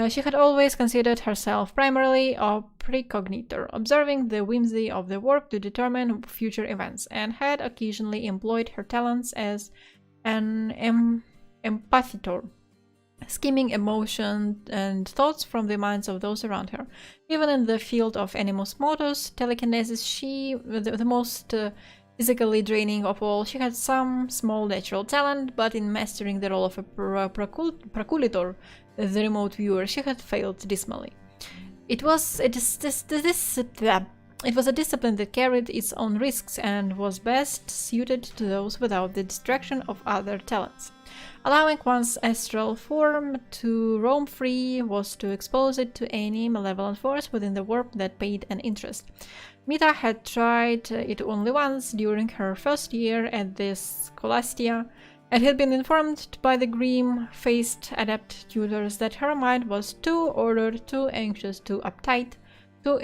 she had always considered herself primarily a precognitor, observing the whimsy of the work to determine future events, and had occasionally employed her talents as an empathitor, skimming emotions and thoughts from the minds of those around her. Even in the field of animus motus, telekinesis, the most physically draining of all, she had some small natural talent, but in mastering the role of a proculator, the remote viewer, she had failed dismally. It was a discipline that carried its own risks and was best suited to those without the distraction of other talents. Allowing one's astral form to roam free was to expose it to any malevolent force within the warp that paid an interest. Mita had tried it only once during her first year at the Scholastia, and had been informed by the grim-faced adept tutors that her mind was too ordered, too anxious, too uptight, to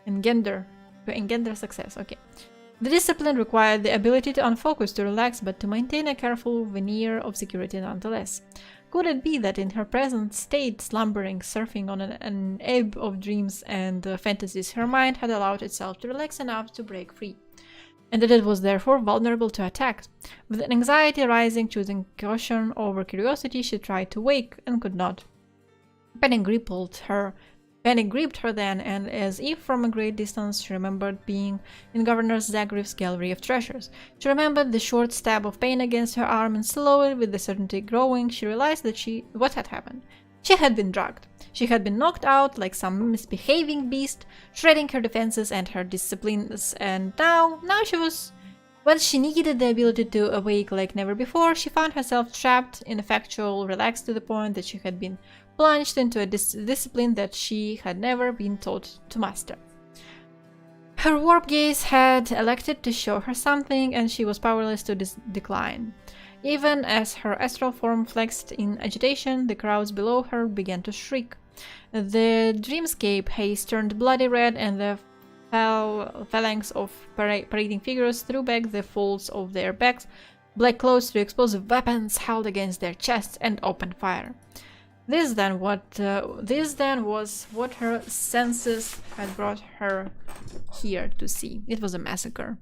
engender success. Okay. The discipline required the ability to unfocus, to relax, but to maintain a careful veneer of security nonetheless. Could it be that in her present state, slumbering, surfing on an ebb of dreams and fantasies, her mind had allowed itself to relax enough to break free, and that it was therefore vulnerable to attack? With anxiety rising, choosing caution over curiosity, she tried to wake and could not. Panic gripped her then, and as if from a great distance, she remembered being in Governor Zagreev's gallery of treasures. She remembered the short stab of pain against her arm, and slowly, with the certainty growing, she realized that what had happened. She had been drugged. She had been knocked out like some misbehaving beast, shredding her defenses and her disciplines, and now she was... When she needed the ability to awake like never before, she found herself trapped, ineffectual, relaxed to the point that she had been plunged into a discipline that she had never been taught to master. Her warp gaze had elected to show her something, and she was powerless to decline. Even as her astral form flexed in agitation, the crowds below her began to shriek. The dreamscape haze turned bloody red, and the phalanx of parading figures threw back the folds of their backs, black clothes to expose weapons held against their chests, and opened fire. This then was what her senses had brought her here to see. It was a massacre.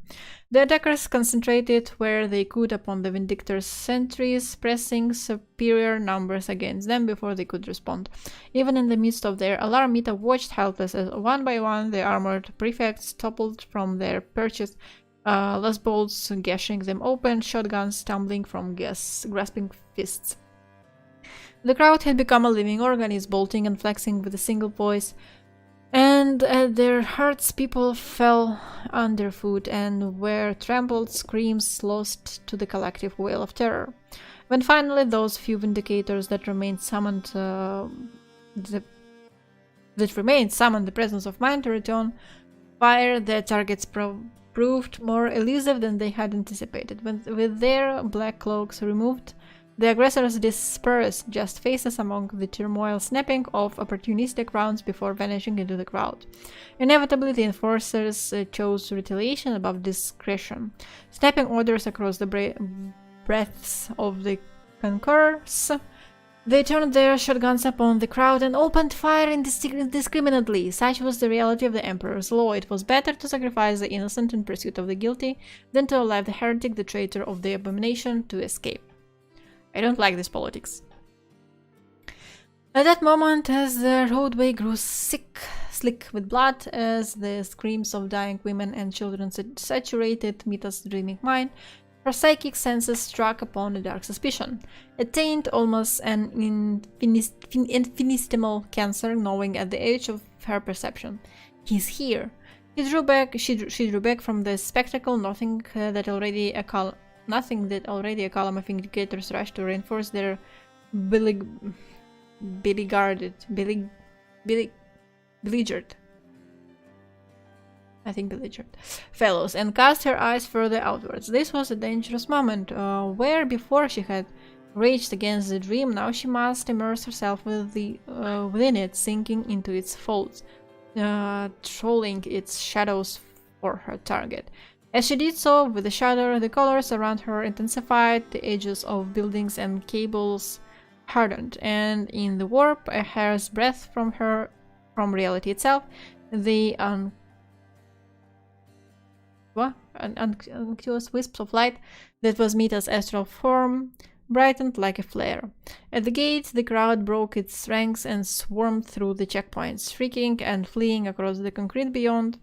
The attackers concentrated where they could upon the Vindictor's sentries, pressing superior numbers against them before they could respond. Even in the midst of their alarm, Mita watched helpless as one by one the armored prefects toppled from their perches, last bolts gashing them open, shotguns tumbling from grasping fists. The crowd had become a living organism, bolting and flexing with a single voice, and at their hearts people fell underfoot and were trampled, screams lost to the collective wail of terror. When finally those few vindicators that remained summoned the presence of mind to return fire, their targets proved more elusive than they had anticipated. With their black cloaks removed, the aggressors dispersed, just faces among the turmoil, snapping off opportunistic rounds before vanishing into the crowd. Inevitably, the enforcers chose retaliation above discretion. Snapping orders across the breadths of the conquerors, they turned their shotguns upon the crowd and opened fire indiscriminately. Such was the reality of the Emperor's law. It was better to sacrifice the innocent in pursuit of the guilty than to allow the heretic, the traitor of the abomination, to escape. I don't like this politics. At that moment, as the roadway grew slick with blood, as the screams of dying women and children saturated Mita's dreaming mind, Her psychic senses struck upon a dark suspicion, a taint, almost an infinitesimal cancer gnawing at the edge of her perception. He's here. She drew back from the spectacle, nothing that already a column of indicators rushed to reinforce their beleaguered fellows, and cast her eyes further outwards. This was a dangerous moment. Where before she had raged against the dream, now she must immerse herself within it, sinking into its folds, trolling its shadows for her target. As she did so, with the shudder, the colors around her intensified, the edges of buildings and cables hardened, and in the warp, a hair's breadth from reality itself, the unctuous wisps of light that was Mita's astral form brightened like a flare. At the gate, the crowd broke its ranks and swarmed through the checkpoints, shrieking and fleeing across the concrete beyond.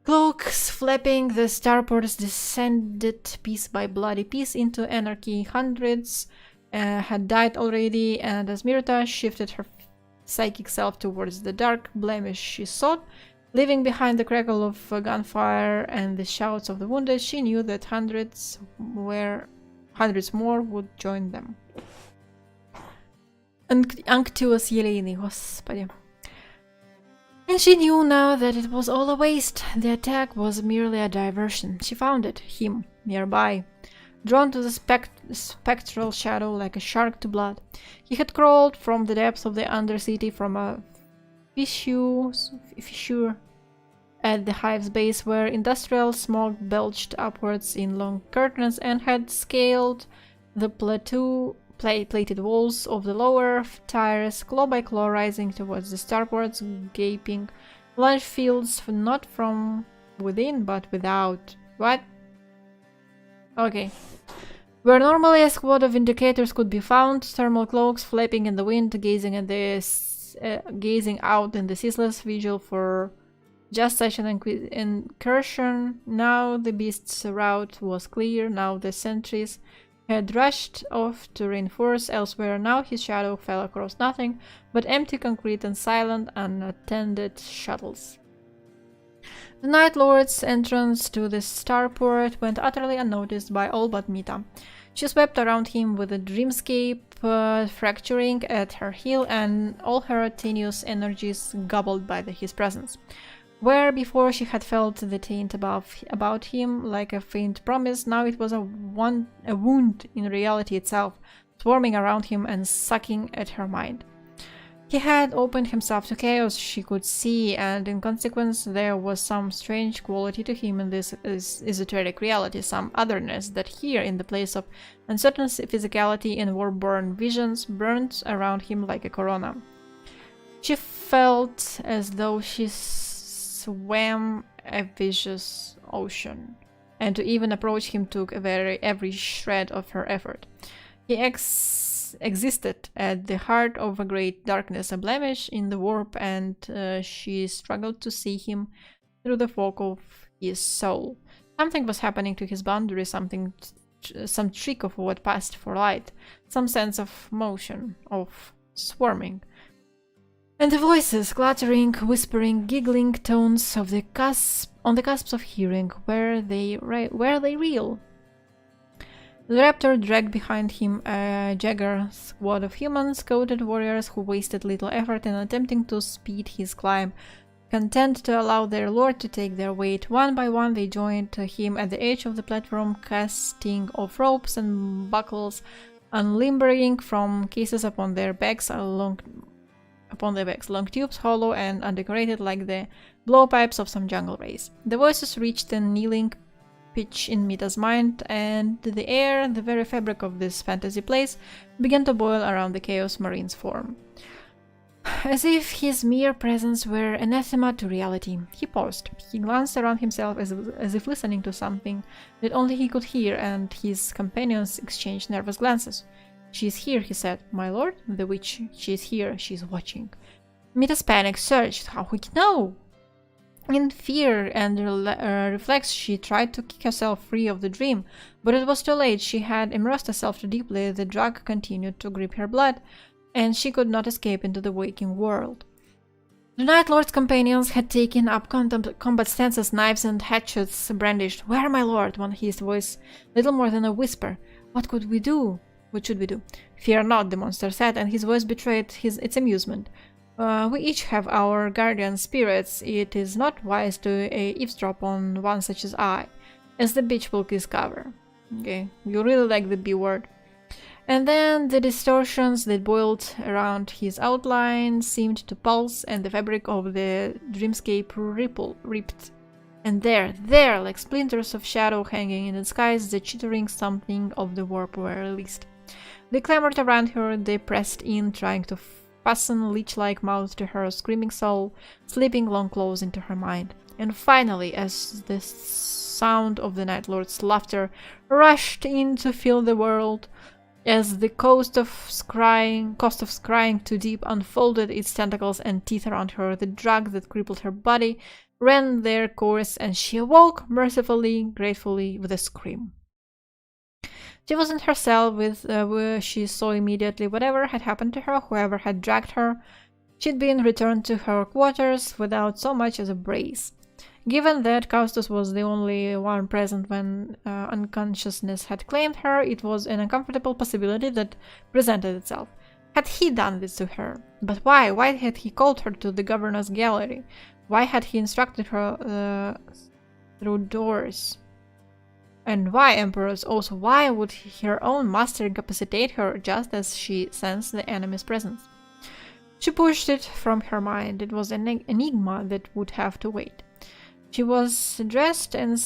Cloaks flapping, the starports descended piece by bloody piece into anarchy. Hundreds had died already, and as Mirta shifted her psychic self towards the dark blemish she sought, leaving behind the crackle of gunfire and the shouts of the wounded, she knew that hundreds more would join them. Unctuous Yeleni, господи. And she knew now that it was all a waste. The attack was merely a diversion. She found him, nearby, drawn to the spectral shadow like a shark to blood. He had crawled from the depths of the Undercity, from a fissure at the hive's base where industrial smoke belched upwards in long curtains, and had scaled the plated walls of the lower tiers, claw by claw, rising towards the starports, gaping large fields, not from within but without. What? Okay. Where normally a squad of indicators could be found, thermal cloaks flapping in the wind, gazing out in the ceaseless vigil for just such an incursion. Now the beast's route was clear, now the sentries had rushed off to reinforce elsewhere, now his shadow fell across nothing but empty concrete and silent, unattended shuttles. The Night Lord's entrance to the starport went utterly unnoticed by all but Mita. She swept around him with a dreamscape fracturing at her heel, and all her tenuous energies gobbled by his presence. Where before she had felt the taint about him like a faint promise, now it was a wound in reality itself, swarming around him and sucking at her mind. He had opened himself to chaos, she could see, and in consequence there was some strange quality to him in this esoteric reality, some otherness that here, in the place of uncertain physicality and war-born visions, burned around him like a corona. She felt as though she swam a vicious ocean, and to even approach him took every shred of her effort. He existed at the heart of a great darkness, a blemish in the warp, and she struggled to see him through the fog of his soul. Something was happening to his boundary, some trick of what passed for light, some sense of motion, of swarming. And the voices, clattering, whispering, giggling tones of the on the cusps of hearing, were they real? The raptor dragged behind him a jagged squad of humans, coated warriors who wasted little effort in attempting to speed his climb, content to allow their lord to take their weight. One by one they joined him at the edge of the platform, casting off ropes and buckles, unlimbering from cases upon their backs, long tubes, hollow and undecorated like the blowpipes of some jungle race. The voices reached a kneeling pitch in Mita's mind, and the air, the very fabric of this fantasy place, began to boil around the Chaos Marine's form. As if his mere presence were anathema to reality. He paused. He glanced around himself as if listening to something that only he could hear, and his companions exchanged nervous glances. "She is here," he said. "My lord, the witch, she is here, she is watching." Mita's panic surged. How would he know? In fear and reflex, she tried to kick herself free of the dream, but it was too late. She had immersed herself too deeply. The drug continued to grip her blood, and she could not escape into the waking world. The Night Lord's companions had taken up combat stances, knives and hatchets brandished. "Where, my lord?" one hissed voice, little more than a whisper. "What could we do? What should we do?" "Fear not," the monster said, and his voice betrayed its amusement. "We each have our guardian spirits. It is not wise to eavesdrop on one such as I, as the bitch will discover." Okay, you really like the B word. And then the distortions that boiled around his outline seemed to pulse, and the fabric of the dreamscape ripped. And there, like splinters of shadow hanging in the skies, the chittering something of the warp were released. They clamored around her, they pressed in, trying to fasten leech-like mouth to her screaming soul, slipping long claws into her mind. And finally, as the sound of the Night Lord's laughter rushed in to fill the world, as the cost of scrying too deep unfolded its tentacles and teeth around her, the drug that crippled her body ran their course, and she awoke mercifully, gratefully, with a scream. She wasn't herself. She saw immediately whatever had happened to her, whoever had dragged her. She'd been returned to her quarters without so much as a brace. Given that Kaustus was the only one present when unconsciousness had claimed her, it was an uncomfortable possibility that presented itself. Had he done this to her? But why? Why had he called her to the governor's gallery? Why had he instructed her through doors? And why, Emperors? Also, why would her own master incapacitate her just as she sensed the enemy's presence? She pushed it from her mind. It was an enigma that would have to wait. She was dressed and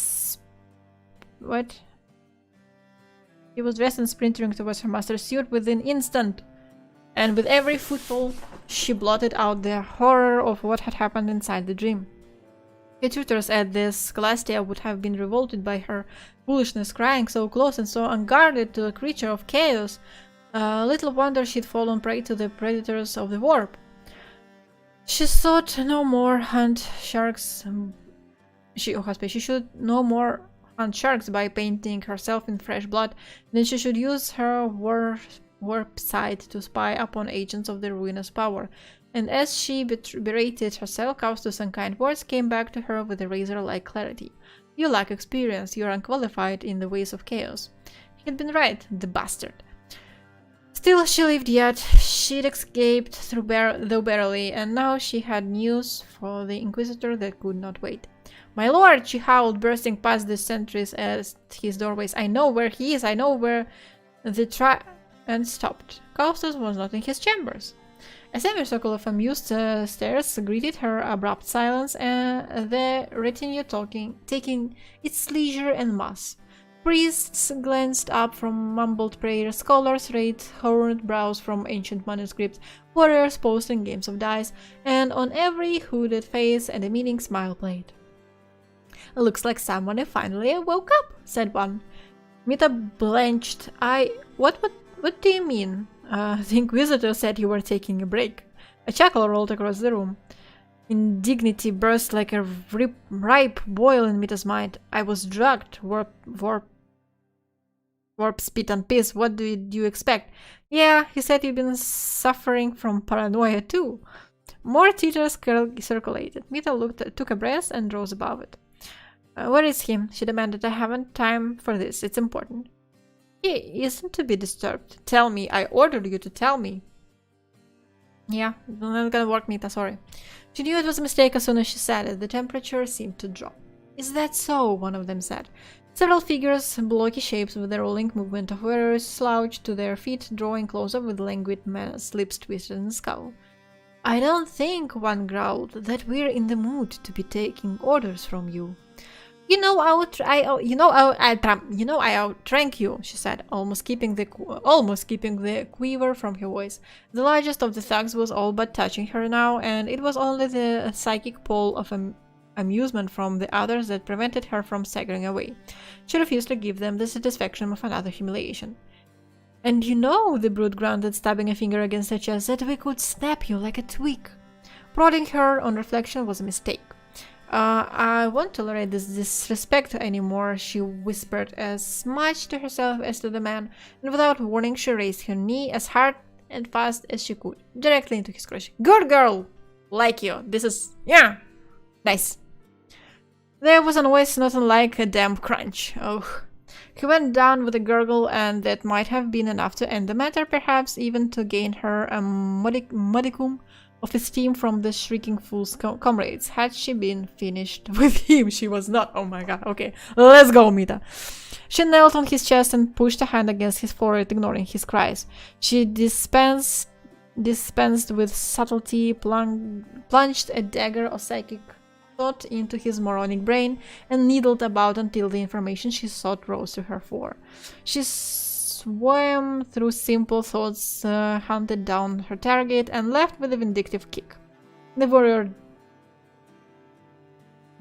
sprintering towards her master's suit within an instant. And with every footfall, she blotted out the horror of what had happened inside the dream. Her tutors at this Calastia would have been revolted by her foolishness, crying so close and so unguarded to a creature of chaos. Little wonder she'd fallen prey to the predators of the warp. She sought no more hunt sharks. She should no more hunt sharks by painting herself in fresh blood. Then she should use her warp sight to spy upon agents of the ruinous power. And as she berated herself, Kaustus' unkind words came back to her with a razor-like clarity. "You lack experience, you are unqualified in the ways of chaos." He had been right, the bastard. Still, she lived yet. She'd escaped though barely, and now she had news for the Inquisitor that could not wait. "My lord!" she howled, bursting past the sentries at his doorways. "I know where he is, I know where the and stopped. Kaustus was not in his chambers. A semicircle of amused stares greeted her abrupt silence, and the retinue taking its leisure en masse. Priests glanced up from mumbled prayers, scholars raised horned brows from ancient manuscripts, warriors posting games of dice, and on every hooded face a demeaning smile played. "Looks like someone finally woke up," said one. Mita blanched. What do you mean?" The Inquisitor said you were taking a break." A chuckle rolled across the room. Indignity burst like a ripe boil in Mita's mind. "I was drugged. Warp spit and piss. What did you expect?" "Yeah, he said you've been suffering from paranoia too." More titters circulated. Mita took a breath and rose above it. "Where is he?" she demanded. "I haven't time for this. It's important." "He isn't to be disturbed. Tell me. I ordered you to tell me." "Yeah, not gonna work, Mita, sorry." She knew it was a mistake as soon as she said it. The temperature seemed to drop. "Is that so?" one of them said. Several figures, blocky shapes with the rolling movement of wearers, slouched to their feet, drawing closer with languid menace, lips twisted in a scowl. "I don't think," one growled, "that we're in the mood to be taking orders from you." I outrank you," she said, almost keeping the quiver from her voice. The largest of the thugs was all but touching her now, and it was only the psychic pull of amusement from the others that prevented her from staggering away. She refused to give them the satisfaction of another humiliation. "And the brute grunted, stabbing a finger against her chest, "that we could snap you like a twig." Prodding her on reflection was a mistake. I won't tolerate this disrespect anymore, she whispered as much to herself as to the man, and without warning she raised her knee as hard and fast as she could, directly into his crotch. Good girl! Like you. This is... yeah! Nice. There was a noise not unlike a damp crunch. Oh. He went down with a gurgle, and that might have been enough to end the matter, perhaps even to gain her a modicum of esteem from the shrieking fool's comrades. Had she been finished with him, she was not. Oh my god, okay. Let's go, Mita. She knelt on his chest and pushed a hand against his forehead, ignoring his cries. She dispensed with subtlety, plunged a dagger of psychic thought into his moronic brain, and needled about until the information she sought rose to her fore. She swam through simple thoughts, hunted down her target, and left with a vindictive kick. The warrior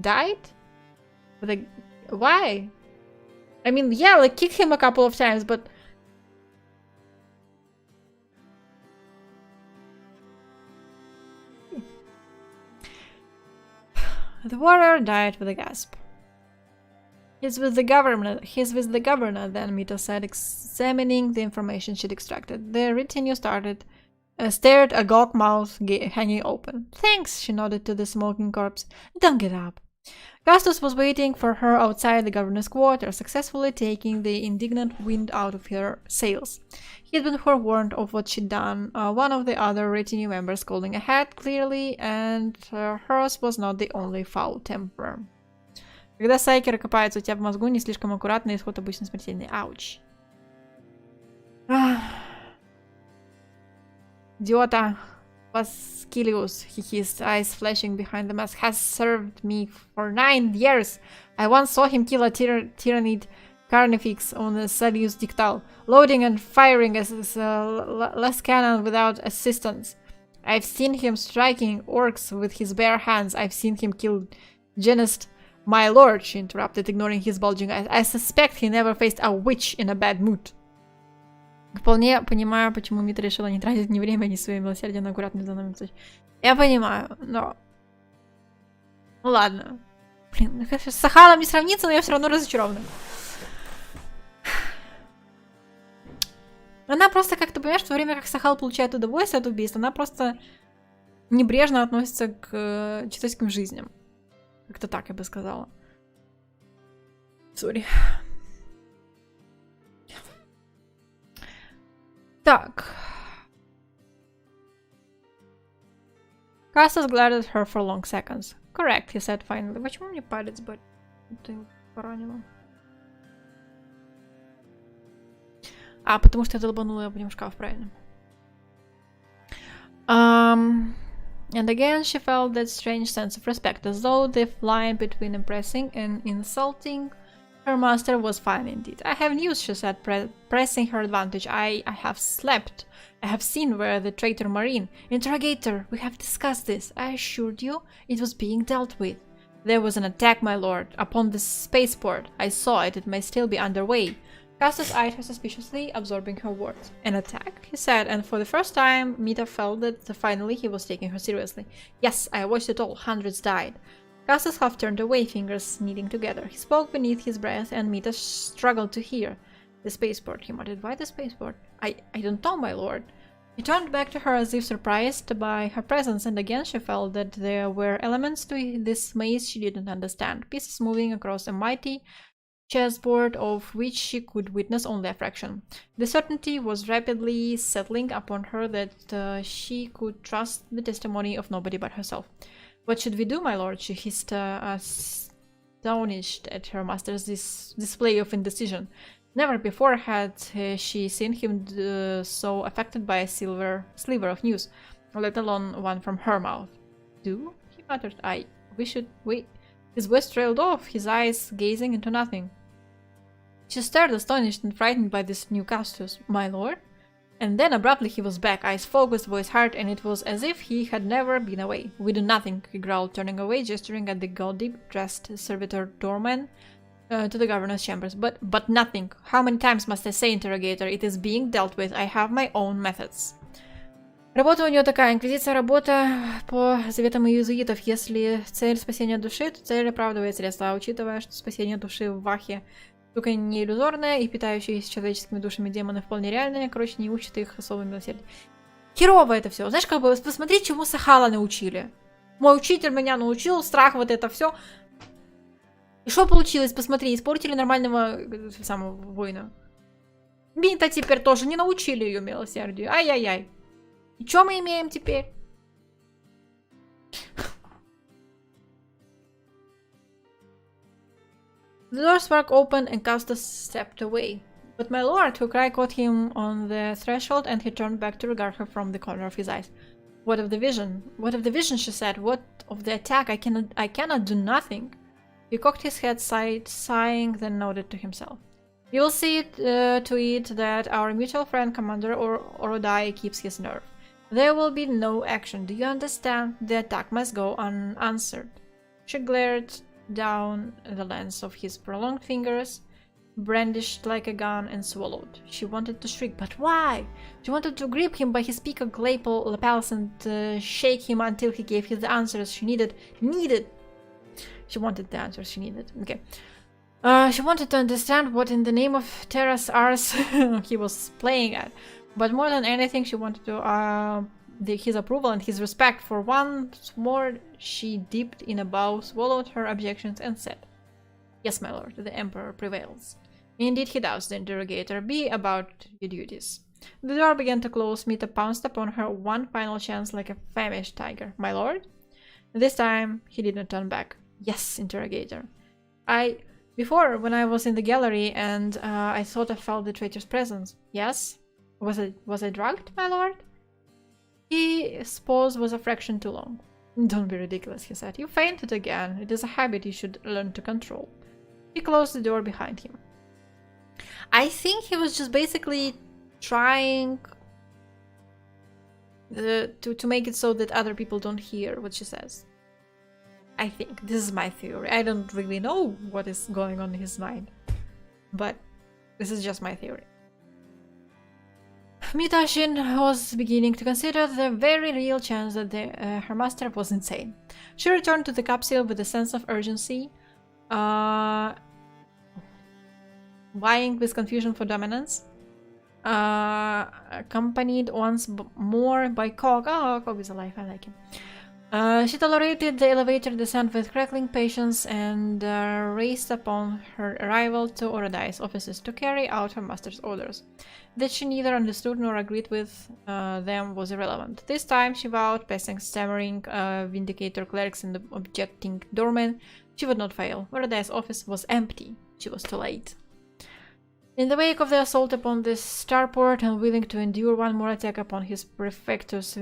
died? Why? I mean, yeah, like, kick him a couple of times, but... The warrior died with a gasp. He's with the governor, then Mita said, examining the information she'd extracted. The retinue stared, a gawk mouth hanging open. Thanks, she nodded to the smoking corpse. Don't get up. Gastos was waiting for her outside the governor's quarters, successfully taking the indignant wind out of her sails. He had been forewarned of what she'd done, one of the other retinue members scolding ahead, clearly, and hers was not the only foul temper. Когда сайкеры копаются у тебя в мозгу, не слишком аккуратно, исход обычно смертельный. Ауч. Идиота. Vasquilius, he hissed, eyes flashing behind the mask, has served me for 9 years. I once saw him kill a tyrannid carnifex on a Salius Dictal, loading and firing as last cannon without assistance. I've seen him striking orcs with his bare hands. I've seen him kill Genest. My lord, she interrupted, ignoring his bulging eyes. I suspect he never faced a witch in a bad mood. Вполне понимаю, почему Мита решила не тратить ни время, ни свое милосердие на аккуратный занавес. Я понимаю, но... Ну ладно. Блин, с Сахалом не сравнится, но я все равно разочарована. Она просто как-то, понимаешь, в то время как Сахал получает удовольствие от убийства, она просто небрежно относится к человеческим жизням. Как-то так, я бы сказала. Сори. Так. Castus glared at her for long seconds. Correct, he said finally. Почему мне палец болит? Ты его поранила. Потому что я долбанула его в шкаф, правильно. And again she felt that strange sense of respect, as though the line between impressing and insulting her master was fine indeed. I have news, she said, pressing her advantage. I have slept. I have seen where the traitor Marine. Interrogator, we have discussed this. I assured you it was being dealt with. There was an attack, my lord, upon the spaceport. I saw it. It may still be underway. Castus eyed her suspiciously, absorbing her words. An attack? He said, and for the first time, Mita felt that finally he was taking her seriously. Yes, I watched it all. Hundreds died. Castus half turned away, fingers kneading together. He spoke beneath his breath, and Mita struggled to hear. The spaceport, he muttered. Why the spaceport? I don't know, my lord. He turned back to her as if surprised by her presence, and again she felt that there were elements to this maze she didn't understand, pieces moving across a mighty chessboard of which she could witness only a fraction. The certainty was rapidly settling upon her that she could trust the testimony of nobody but herself. What should we do, my lord? She hissed, astonished at her master's display of indecision. Never before had she seen him so affected by a sliver of news, let alone one from her mouth. Do? He muttered. We should wait. His voice trailed off, his eyes gazing into nothing. She stared, astonished and frightened by this new Castus. My lord? And then abruptly he was back, eyes focused, voice hard, and it was as if he had never been away. We do nothing, he growled, turning away, gesturing at the gaudy-dressed servitor doorman to the governor's chambers. But nothing. How many times must I say, interrogator? It is being dealt with. I have my own methods. Работа у нее такая, инквизиция, работа по заветам иезуитов. Если цель спасения души, то цель оправдывает средства. А учитывая, что спасение души в Вахе штука не иллюзорная, и питающиеся человеческими душами демоны вполне реальные, короче, не учат их особым милосердием. Херово это все. Знаешь, как бы, посмотри, чему Сахала научили. Мой учитель меня научил, страх, вот это все. И что получилось? Посмотри, испортили нормального самого воина. Бита теперь тоже не научили ее милосердию. Ай-яй-яй. И что мы имеем теперь? The door spark opened and Custos stepped away. But my lord, her cry caught him on the threshold and he turned back to regard her from the corner of his eyes. What of the vision? What of the vision, she said. What of the attack? I cannot do nothing. He cocked his head, sighing, then nodded to himself. You will see to it that our mutual friend Commander Orodai keeps his nerve. There will be no action. Do you understand? The attack must go unanswered. She glared down the lens of his prolonged fingers, brandished like a gun, and swallowed. She wanted to shriek, but why? She wanted to grip him by his peacock lapels and shake him until he gave her the answers she needed. She wanted the answers she needed. Okay. She wanted to understand what in the name of Terra's Ars he was playing at. But more than anything, she wanted to his approval and his respect. For once more, she dipped in a bow, swallowed her objections, and said, "Yes, my lord, the Emperor prevails." Indeed he does, the interrogator. Be about your duties. The door began to close. Mita pounced upon her one final chance like a famished tiger. My lord? This time, he didn't turn back. Yes, interrogator. Before, when I was in the gallery and I thought I felt the traitor's presence. Yes? Was I drugged, my lord? His pause was a fraction too long. Don't be ridiculous, he said. You fainted again. It is a habit you should learn to control. He closed the door behind him. I think he was just basically trying to make it so that other people don't hear what she says. I think. This is my theory. I don't really know what is going on in his mind. But this is just my theory. Mitashin was beginning to consider the very real chance that her master was insane. She returned to the capsule with a sense of urgency, vying with confusion for dominance, accompanied once more by Cog. Oh, Cog is alive, I like him. She tolerated the elevator descent with crackling patience and raced upon her arrival to Orodai's offices to carry out her master's orders. That she neither understood nor agreed with them was irrelevant. This time, she vowed, passing stammering vindicator clerics and objecting doormen, she would not fail. Orodai's office was empty. She was too late. In the wake of the assault upon the starport, unwilling to endure one more attack upon his prefectus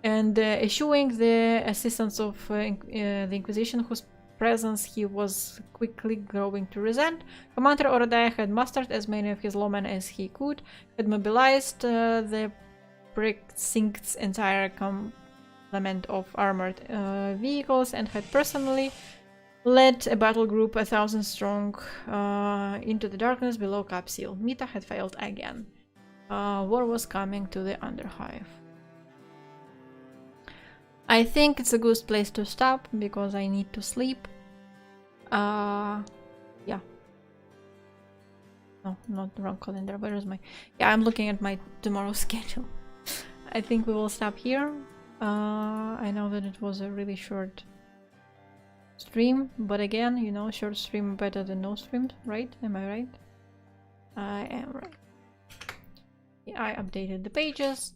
and eschewing the assistance of the Inquisition, whose presence he was quickly growing to resent, Commander Orodai had mustered as many of his lawmen as he could, had mobilized the precinct's entire complement of armored vehicles, and had personally led a battle group 1,000 strong into the darkness below Capsule. Mita had failed again. War was coming to the Underhive. I think it's a good place to stop because I need to sleep. Yeah. No, not the wrong calendar. Where is my... Yeah, I'm looking at my tomorrow's schedule. I think we will stop here. I know that it was a really short stream, but again, you know, short stream better than no stream, right? Am I right? I am right. Yeah, I updated the pages.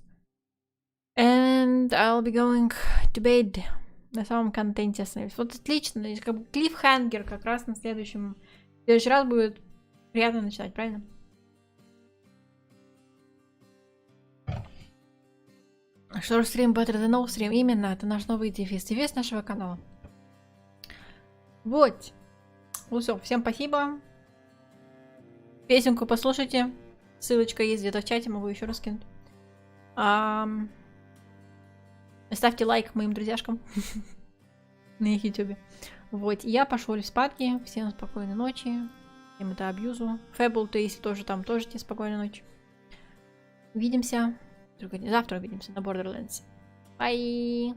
And I'll be going to bed. На самом контенте остановились. Вот отлично, как бы клиффхангер как раз на следующий раз будет приятно начинать, правильно? Short stream better than no stream. Именно, это наш новый девиз нашего канала. Вот. Ну все, всем спасибо. Песенку послушайте. Ссылочка есть где-то в чате, могу еще раз кинуть. Ставьте лайк моим друзьяшкам на их ютубе. Вот, я пошел спадки. Всем спокойной ночи. Всем это абьюзу. Фэбл, ты если тоже там, тоже тебе спокойной ночи. Увидимся. Завтра увидимся на Borderlands. Bye!